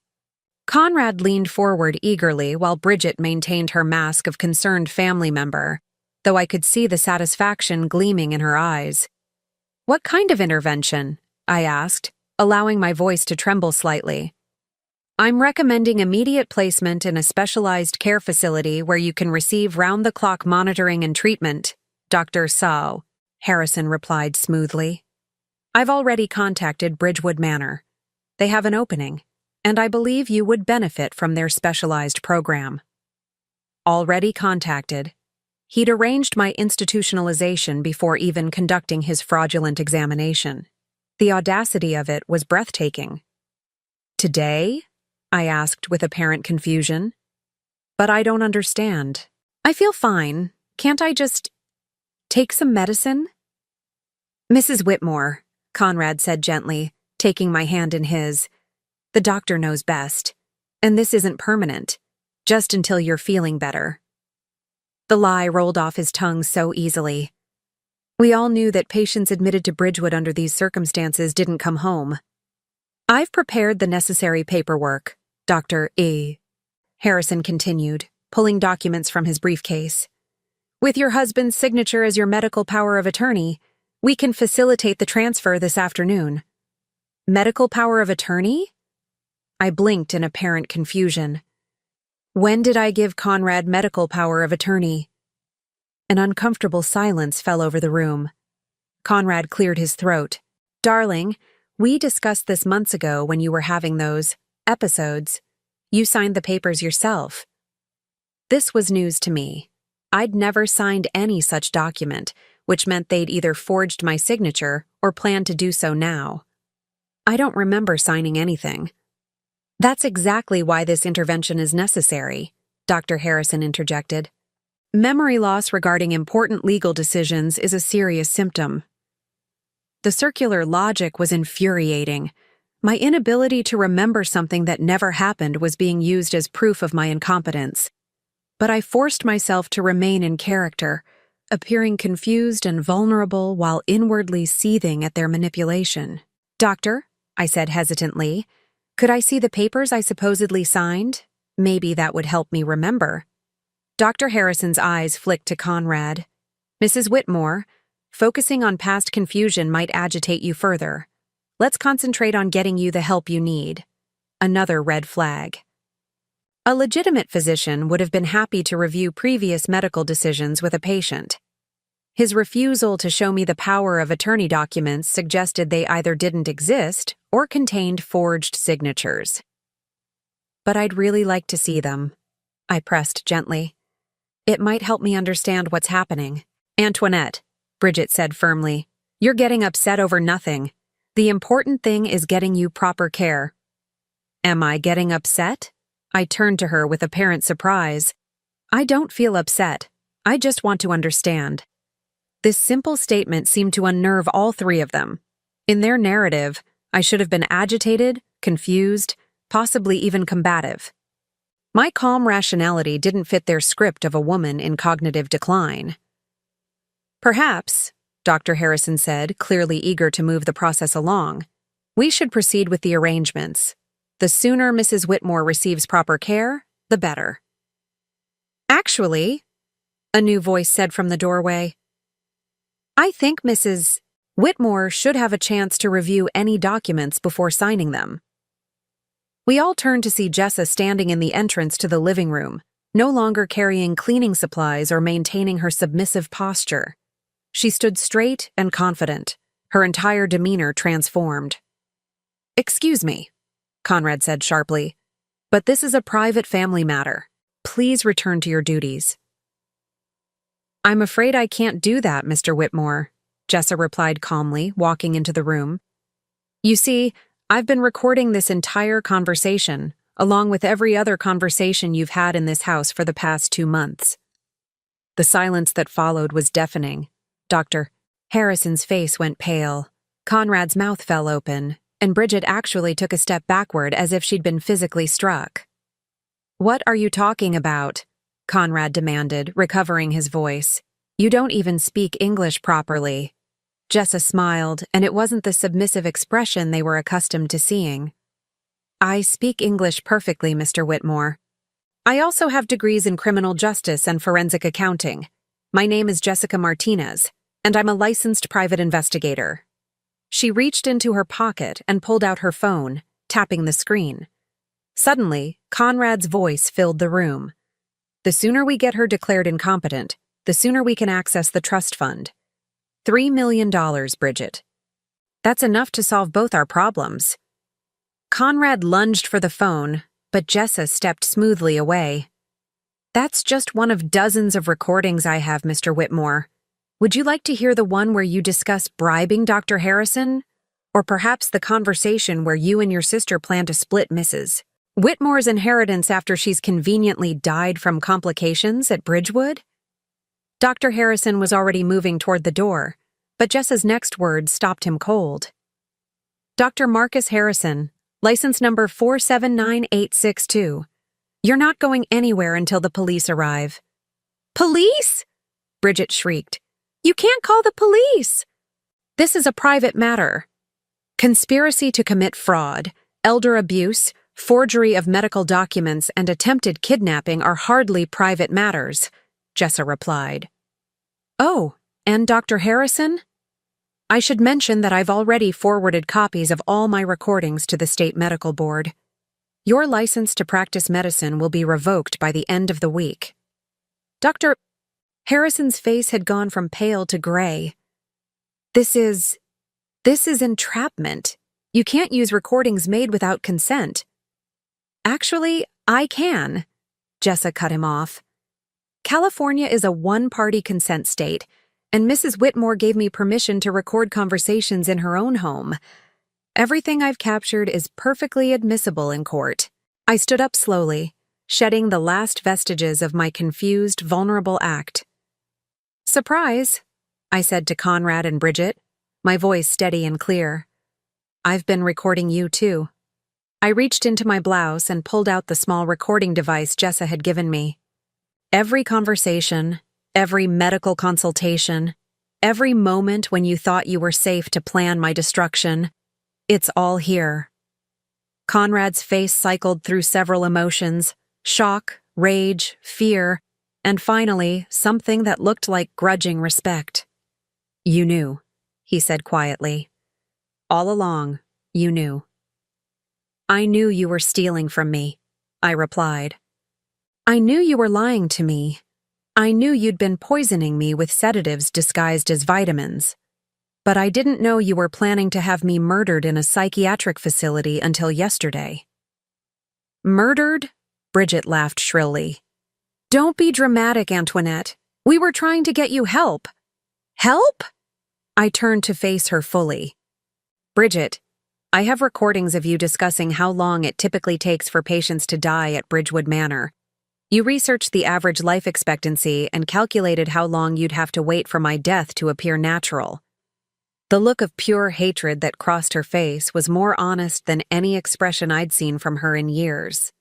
Conrad leaned forward eagerly while Bridget maintained her mask of concerned family member, though I could see the satisfaction gleaming in her eyes. "What kind of intervention?" I asked, allowing my voice to tremble slightly. "I'm recommending immediate placement in a specialized care facility where you can receive round-the-clock monitoring and treatment, Dr. Sao," Harrison replied smoothly. "I've already contacted Bridgewood Manor. They have an opening, and I believe you would benefit from their specialized program." Already contacted. He'd arranged my institutionalization before even conducting his fraudulent examination. The audacity of it was breathtaking. "Today?" I asked with apparent confusion. "But I don't understand. I feel fine. Can't I just take some medicine?" "Mrs. Whitmore," Conrad said gently, taking my hand in his. "The doctor knows best. And this isn't permanent. Just until you're feeling better." The lie rolled off his tongue so easily. We all knew that patients admitted to Bridgewood under these circumstances didn't come home. "I've prepared the necessary paperwork, Dr. E." Harrison continued, pulling documents from his briefcase. "With your husband's signature as your medical power of attorney, we can facilitate the transfer this afternoon." "Medical power of attorney?" I blinked in apparent confusion. When did I give Conrad medical power of attorney? An uncomfortable silence fell over the room. Conrad cleared his throat. "Darling, we discussed this months ago when you were having those episodes. You signed the papers yourself." This was news to me. I'd never signed any such document, which meant they'd either forged my signature or planned to do so now. "I don't remember signing anything." "That's exactly why this intervention is necessary," Dr. Harrison interjected. "Memory loss regarding important legal decisions is a serious symptom." The circular logic was infuriating. My inability to remember something that never happened was being used as proof of my incompetence. But I forced myself to remain in character, appearing confused and vulnerable while inwardly seething at their manipulation. "Doctor," I said hesitantly, "could I see the papers I supposedly signed? Maybe that would help me remember." Dr. Harrison's eyes flicked to Conrad. "Mrs. Whitmore, focusing on past confusion might agitate you further. Let's concentrate on getting you the help you need." Another red flag. A legitimate physician would have been happy to review previous medical decisions with a patient. His refusal to show me the power of attorney documents suggested they either didn't exist or contained forged signatures. "But I'd really like to see them," I pressed gently. "It might help me understand what's happening." "Antoinette," Bridget said firmly, "you're getting upset over nothing. The important thing is getting you proper care." "Am I getting upset?" I turned to her with apparent surprise. "I don't feel upset. I just want to understand." This simple statement seemed to unnerve all three of them. In their narrative, I should have been agitated, confused, possibly even combative. My calm rationality didn't fit their script of a woman in cognitive decline. "Perhaps," Dr. Harrison said, clearly eager to move the process along, "we should proceed with the arrangements. The sooner Mrs. Whitmore receives proper care, the better." "Actually," a new voice said from the doorway, "I think Mrs. Whitmore should have a chance to review any documents before signing them." We all turned to see Jessa standing in the entrance to the living room, no longer carrying cleaning supplies or maintaining her submissive posture. She stood straight and confident, her entire demeanor transformed. "Excuse me," Conrad said sharply, "but this is a private family matter. Please return to your duties." "I'm afraid I can't do that, Mr. Whitmore," Jessa replied calmly, walking into the room. "You see, I've been recording this entire conversation, along with every other conversation you've had in this house for the past 2 months." The silence that followed was deafening. Dr. Harrison's face went pale. Conrad's mouth fell open, and Bridget actually took a step backward as if she'd been physically struck. "What are you talking about?" Conrad demanded, recovering his voice. You don't even speak English properly. Jessa smiled, and it wasn't the submissive expression they were accustomed to seeing. I speak English perfectly, Mr. Whitmore. I also have degrees in criminal justice and forensic accounting. My name is Jessica Martinez, and I'm a licensed private investigator. She reached into her pocket and pulled out her phone, tapping the screen. Suddenly, Conrad's voice filled the room. The sooner we get her declared incompetent, the sooner we can access the trust fund. $3 million, Bridget. That's enough to solve both our problems. Conrad lunged for the phone, but Jessa stepped smoothly away. That's just one of dozens of recordings I have, Mr. Whitmore. Would you like to hear the one where you discuss bribing Dr. Harrison? Or perhaps the conversation where you and your sister plan to split Mrs. Whitmore's inheritance after she's conveniently died from complications at Bridgewood? Dr. Harrison was already moving toward the door, but Jessa's next words stopped him cold. Dr. Marcus Harrison, license number 479862. You're not going anywhere until the police arrive. Police? Bridget shrieked. You can't call the police. This is a private matter. Conspiracy to commit fraud, elder abuse, forgery of medical documents, and attempted kidnapping are hardly private matters, Jessa replied. Oh, and Dr. Harrison? I should mention that I've already forwarded copies of all my recordings to the State Medical Board. Your license to practice medicine will be revoked by the end of the week. Dr. Harrison's face had gone from pale to gray. This is entrapment. You can't use recordings made without consent. Actually, I can, Jessa cut him off. California is a one-party consent state, and Mrs. Whitmore gave me permission to record conversations in her own home. Everything I've captured is perfectly admissible in court. I stood up slowly, shedding the last vestiges of my confused, vulnerable act. Surprise, I said to Conrad and Bridget, my voice steady and clear. I've been recording you too. I reached into my blouse and pulled out the small recording device Jessa had given me. Every conversation, every medical consultation, every moment when you thought you were safe to plan my destruction, it's all here. Conrad's face cycled through several emotions: shock, rage, fear, and finally, something that looked like grudging respect. You knew, he said quietly. All along, you knew. I knew you were stealing from me, I replied. I knew you were lying to me. I knew you'd been poisoning me with sedatives disguised as vitamins. But I didn't know you were planning to have me murdered in a psychiatric facility until yesterday. Murdered? Bridget laughed shrilly. Don't be dramatic, Antoinette. We were trying to get you help. Help? I turned to face her fully. Bridget, I have recordings of you discussing how long it typically takes for patients to die at Bridgewood Manor. You researched the average life expectancy and calculated how long you'd have to wait for my death to appear natural. The look of pure hatred that crossed her face was more honest than any expression I'd seen from her in years.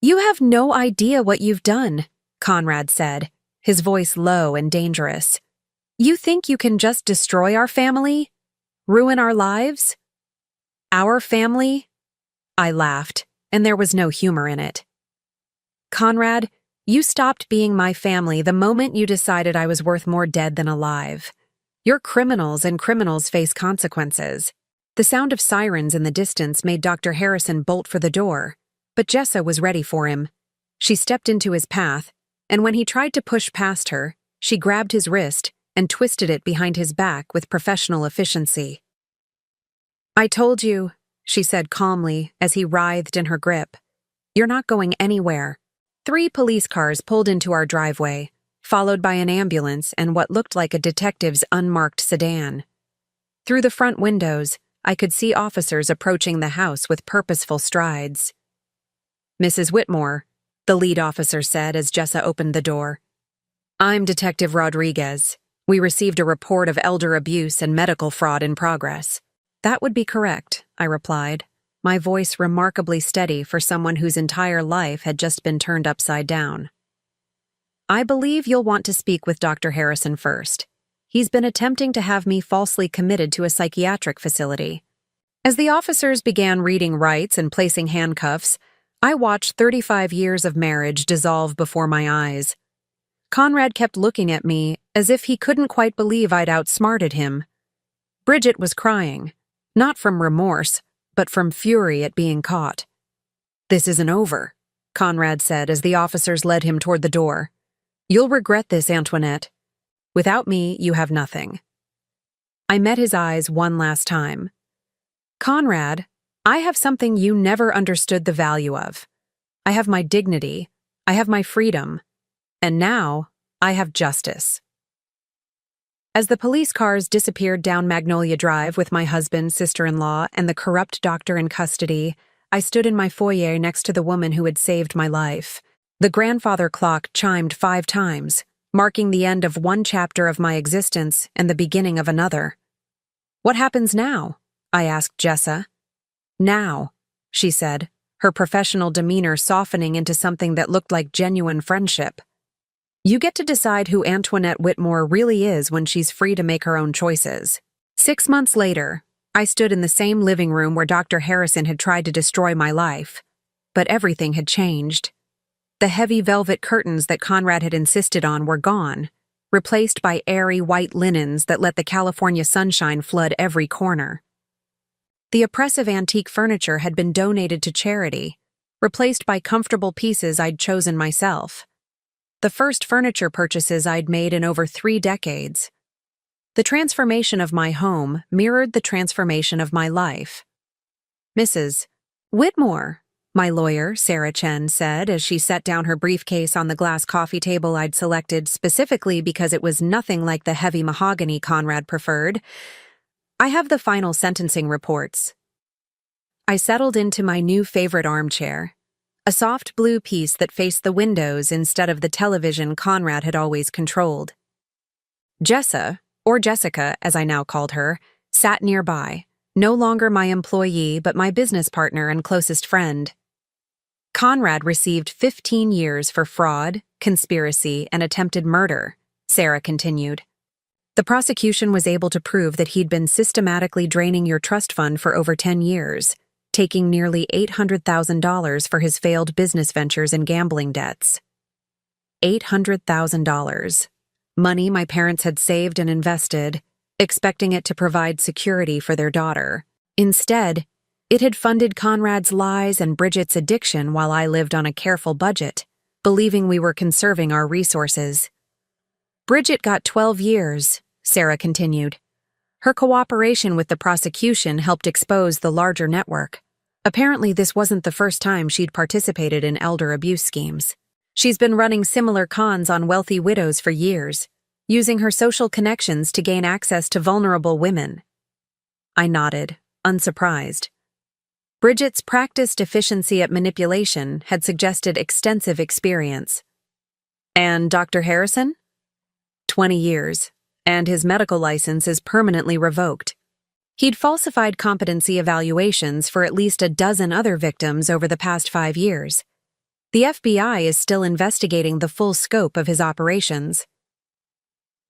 You have no idea what you've done, Conrad said, his voice low and dangerous. You think you can just destroy our family? Ruin our lives? Our family? I laughed, and there was no humor in it. Conrad, you stopped being my family the moment you decided I was worth more dead than alive. You're criminals, and criminals face consequences. The sound of sirens in the distance made Dr. Harrison bolt for the door, but Jessa was ready for him. She stepped into his path, and when he tried to push past her, she grabbed his wrist and twisted it behind his back with professional efficiency. I told you, she said calmly as he writhed in her grip. You're not going anywhere. 3 police cars pulled into our driveway, followed by an ambulance and what looked like a detective's unmarked sedan. Through the front windows, I could see officers approaching the house with purposeful strides. Mrs. Whitmore, the lead officer said as Jessa opened the door. I'm Detective Rodriguez. We received a report of elder abuse and medical fraud in progress. That would be correct, I replied, my voice remarkably steady for someone whose entire life had just been turned upside down. I believe you'll want to speak with Dr. Harrison first. He's been attempting to have me falsely committed to a psychiatric facility. As the officers began reading rights and placing handcuffs, I watched 35 years of marriage dissolve before my eyes. Conrad kept looking at me as if he couldn't quite believe I'd outsmarted him. Bridget was crying, not from remorse, but from fury at being caught. "This isn't over," Conrad said as the officers led him toward the door. "You'll regret this, Antoinette. Without me, you have nothing." I met his eyes one last time. "Conrad, I have something you never understood the value of. I have my dignity, I have my freedom, and now I have justice." As the police cars disappeared down Magnolia Drive with my husband, sister-in-law, and the corrupt doctor in custody, I stood in my foyer next to the woman who had saved my life. The grandfather clock chimed 5 times, marking the end of one chapter of my existence and the beginning of another. "What happens now?" I asked Jessa. "Now," she said, her professional demeanor softening into something that looked like genuine friendship. "You get to decide who Antoinette Whitmore really is when she's free to make her own choices." 6 months later, I stood in the same living room where Dr. Harrison had tried to destroy my life. But everything had changed. The heavy velvet curtains that Conrad had insisted on were gone, replaced by airy white linens that let the California sunshine flood every corner. The oppressive antique furniture had been donated to charity, replaced by comfortable pieces I'd chosen myself. The first furniture purchases I'd made in over 3 decades. The transformation of my home mirrored the transformation of my life. "Mrs. Whitmore," my lawyer, Sarah Chen, said as she set down her briefcase on the glass coffee table I'd selected specifically because it was nothing like the heavy mahogany Conrad preferred. "I have the final sentencing reports." I settled into my new favorite armchair, a soft blue piece that faced the windows instead of the television Conrad had always controlled. Jessa, or Jessica as I now called her, sat nearby, no longer my employee but my business partner and closest friend. "Conrad received 15 years for fraud, conspiracy, and attempted murder," Sarah continued. "The prosecution was able to prove that he'd been systematically draining your trust fund for over 10 years, taking nearly $800,000 for his failed business ventures and gambling debts." $800,000. Money my parents had saved and invested, expecting it to provide security for their daughter. Instead, it had funded Conrad's lies and Bridget's addiction while I lived on a careful budget, believing we were conserving our resources. "Bridget got 12 years, Sarah continued. Her cooperation with the prosecution helped expose the larger network. Apparently, this wasn't the first time she'd participated in elder abuse schemes. She's been running similar cons on wealthy widows for years, using her social connections to gain access to vulnerable women." I nodded, unsurprised. Bridget's practiced efficiency at manipulation had suggested extensive experience. "And Dr. Harrison?" 20 years, and his medical license is permanently revoked. He'd falsified competency evaluations for at least a dozen other victims over the past 5 years. The FBI is still investigating the full scope of his operations.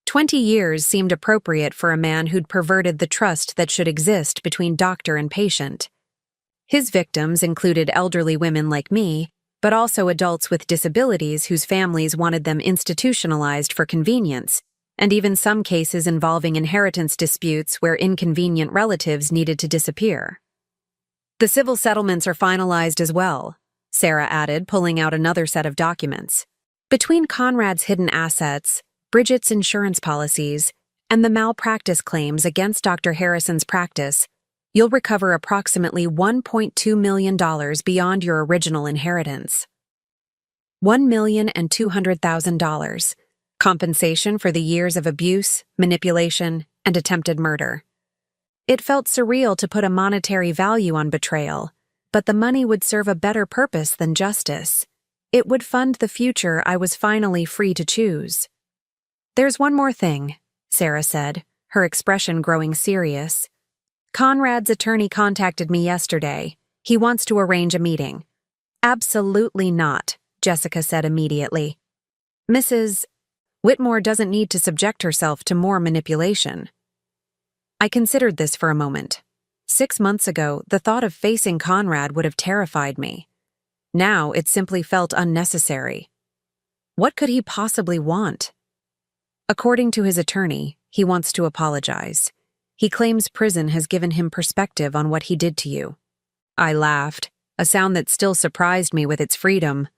20 years seemed appropriate for a man who'd perverted the trust that should exist between doctor and patient. His victims included elderly women like me, but also adults with disabilities whose families wanted them institutionalized for convenience, and even some cases involving inheritance disputes where inconvenient relatives needed to disappear. "The civil settlements are finalized as well," Sarah added, pulling out another set of documents. "Between Conrad's hidden assets, Bridget's insurance policies, and the malpractice claims against Dr. Harrison's practice, you'll recover approximately $1.2 million beyond your original inheritance. $1,200,000. Compensation for the years of abuse, manipulation, and attempted murder." It felt surreal to put a monetary value on betrayal, but the money would serve a better purpose than justice. It would fund the future I was finally free to choose. "There's one more thing," Sarah said, her expression growing serious. "Conrad's attorney contacted me yesterday. He wants to arrange a meeting." "Absolutely not," Jessica said immediately. Mrs. Whitmore doesn't need to subject herself to more manipulation. I considered this for a moment. 6 months ago, the thought of facing Conrad would have terrified me. Now it simply felt unnecessary. What could he possibly want? According to his attorney, he wants to apologize. He claims prison has given him perspective on what he did to you. I laughed, a sound that still surprised me with its freedom.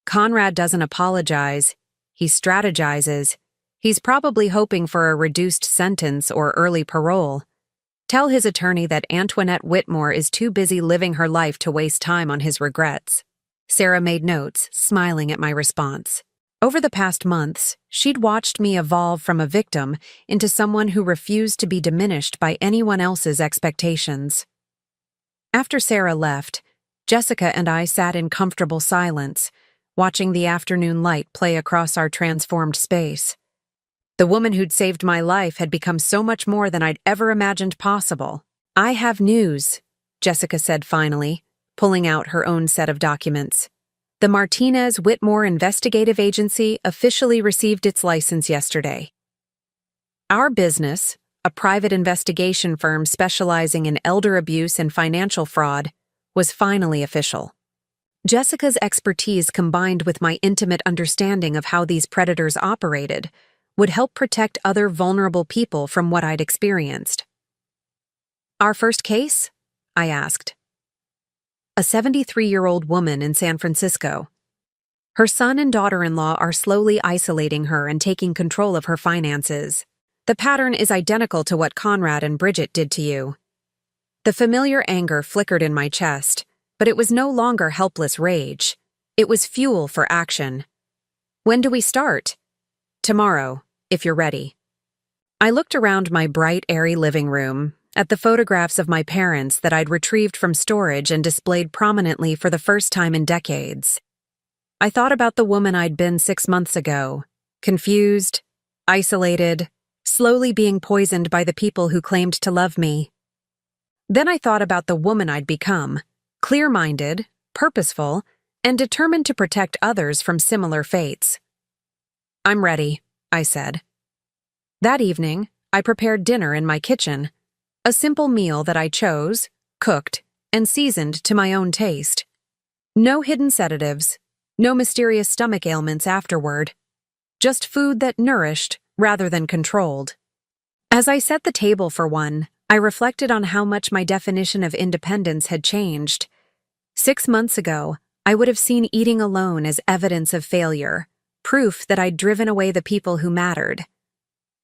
Conrad doesn't apologize. He strategizes. He's probably hoping for a reduced sentence or early parole. Tell his attorney that Antoinette Whitmore is too busy living her life to waste time on his regrets. Sarah made notes, smiling at my response. Over the past months, she'd watched me evolve from a victim into someone who refused to be diminished by anyone else's expectations. After Sarah left, Jessica and I sat in comfortable silence, watching the afternoon light play across our transformed space. The woman who'd saved my life had become so much more than I'd ever imagined possible. "I have news," Jessica said finally, pulling out her own set of documents. The Martinez-Whitmore Investigative Agency officially received its license yesterday. Our business, a private investigation firm specializing in elder abuse and financial fraud, was finally official. Jessica's expertise combined with my intimate understanding of how these predators operated would help protect other vulnerable people from what I'd experienced. "Our first case?" I asked. A 73-year-old woman in San Francisco. Her son and daughter-in-law are slowly isolating her and taking control of her finances. The pattern is identical to what Conrad and Bridget did to you. The familiar anger flickered in my chest, but it was no longer helpless rage. It was fuel for action. "When do we start?" "Tomorrow, if you're ready." I looked around my bright, airy living room, at the photographs of my parents that I'd retrieved from storage and displayed prominently for the first time in decades. I thought about the woman I'd been 6 months ago, confused, isolated, slowly being poisoned by the people who claimed to love me. Then I thought about the woman I'd become, clear-minded, purposeful, and determined to protect others from similar fates. "I'm ready," I said. That evening, I prepared dinner in my kitchen, a simple meal that I chose, cooked, and seasoned to my own taste. No hidden sedatives, no mysterious stomach ailments afterward. Just food that nourished rather than controlled. As I set the table for one, I reflected on how much my definition of independence had changed. 6 months ago, I would have seen eating alone as evidence of failure, proof that I'd driven away the people who mattered.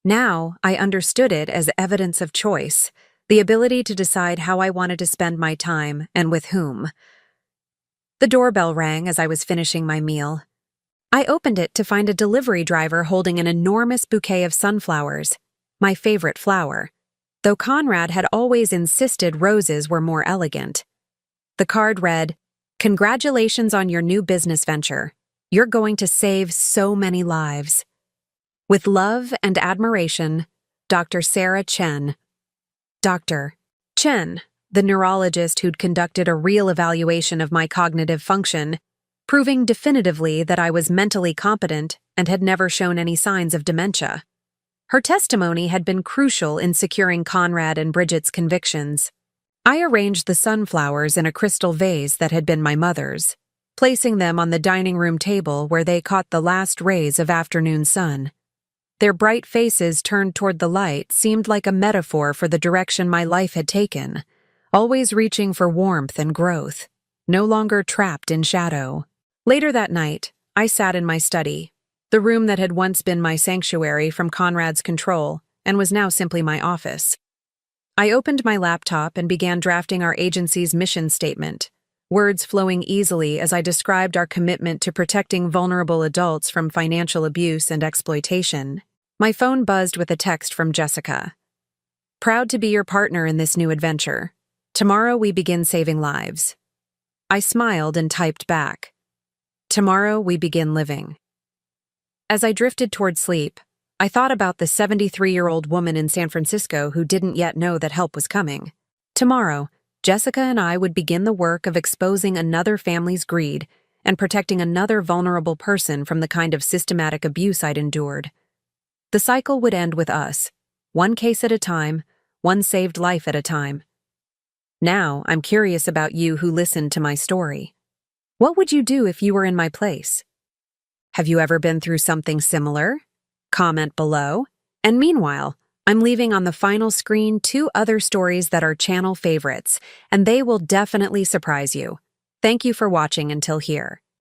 Now, I understood it as evidence of choice, the ability to decide how I wanted to spend my time and with whom. The doorbell rang as I was finishing my meal. I opened it to find a delivery driver holding an enormous bouquet of sunflowers, my favorite flower, though Conrad had always insisted roses were more elegant. The card read, "Congratulations on your new business venture. You're going to save so many lives. With love and admiration, Dr. Sarah Chen." Dr. Chen, the neurologist who'd conducted a real evaluation of my cognitive function, proving definitively that I was mentally competent and had never shown any signs of dementia. Her testimony had been crucial in securing Conrad and Bridget's convictions. I arranged the sunflowers in a crystal vase that had been my mother's, placing them on the dining room table where they caught the last rays of afternoon sun. Their bright faces turned toward the light seemed like a metaphor for the direction my life had taken, always reaching for warmth and growth, no longer trapped in shadow. Later that night, I sat in my study, the room that had once been my sanctuary from Conrad's control and was now simply my office. I opened my laptop and began drafting our agency's mission statement, words flowing easily as I described our commitment to protecting vulnerable adults from financial abuse and exploitation. My phone buzzed with a text from Jessica. "Proud to be your partner in this new adventure. Tomorrow we begin saving lives." I smiled and typed back, "Tomorrow we begin living." As I drifted toward sleep, I thought about the 73-year-old woman in San Francisco who didn't yet know that help was coming. Tomorrow, Jessica and I would begin the work of exposing another family's greed and protecting another vulnerable person from the kind of systematic abuse I'd endured. The cycle would end with us, one case at a time, one saved life at a time. Now, I'm curious about you who listened to my story. What would you do if you were in my place? Have you ever been through something similar? Comment below. And meanwhile, I'm leaving on the final screen 2 other stories that are channel favorites, and they will definitely surprise you. Thank you for watching until here.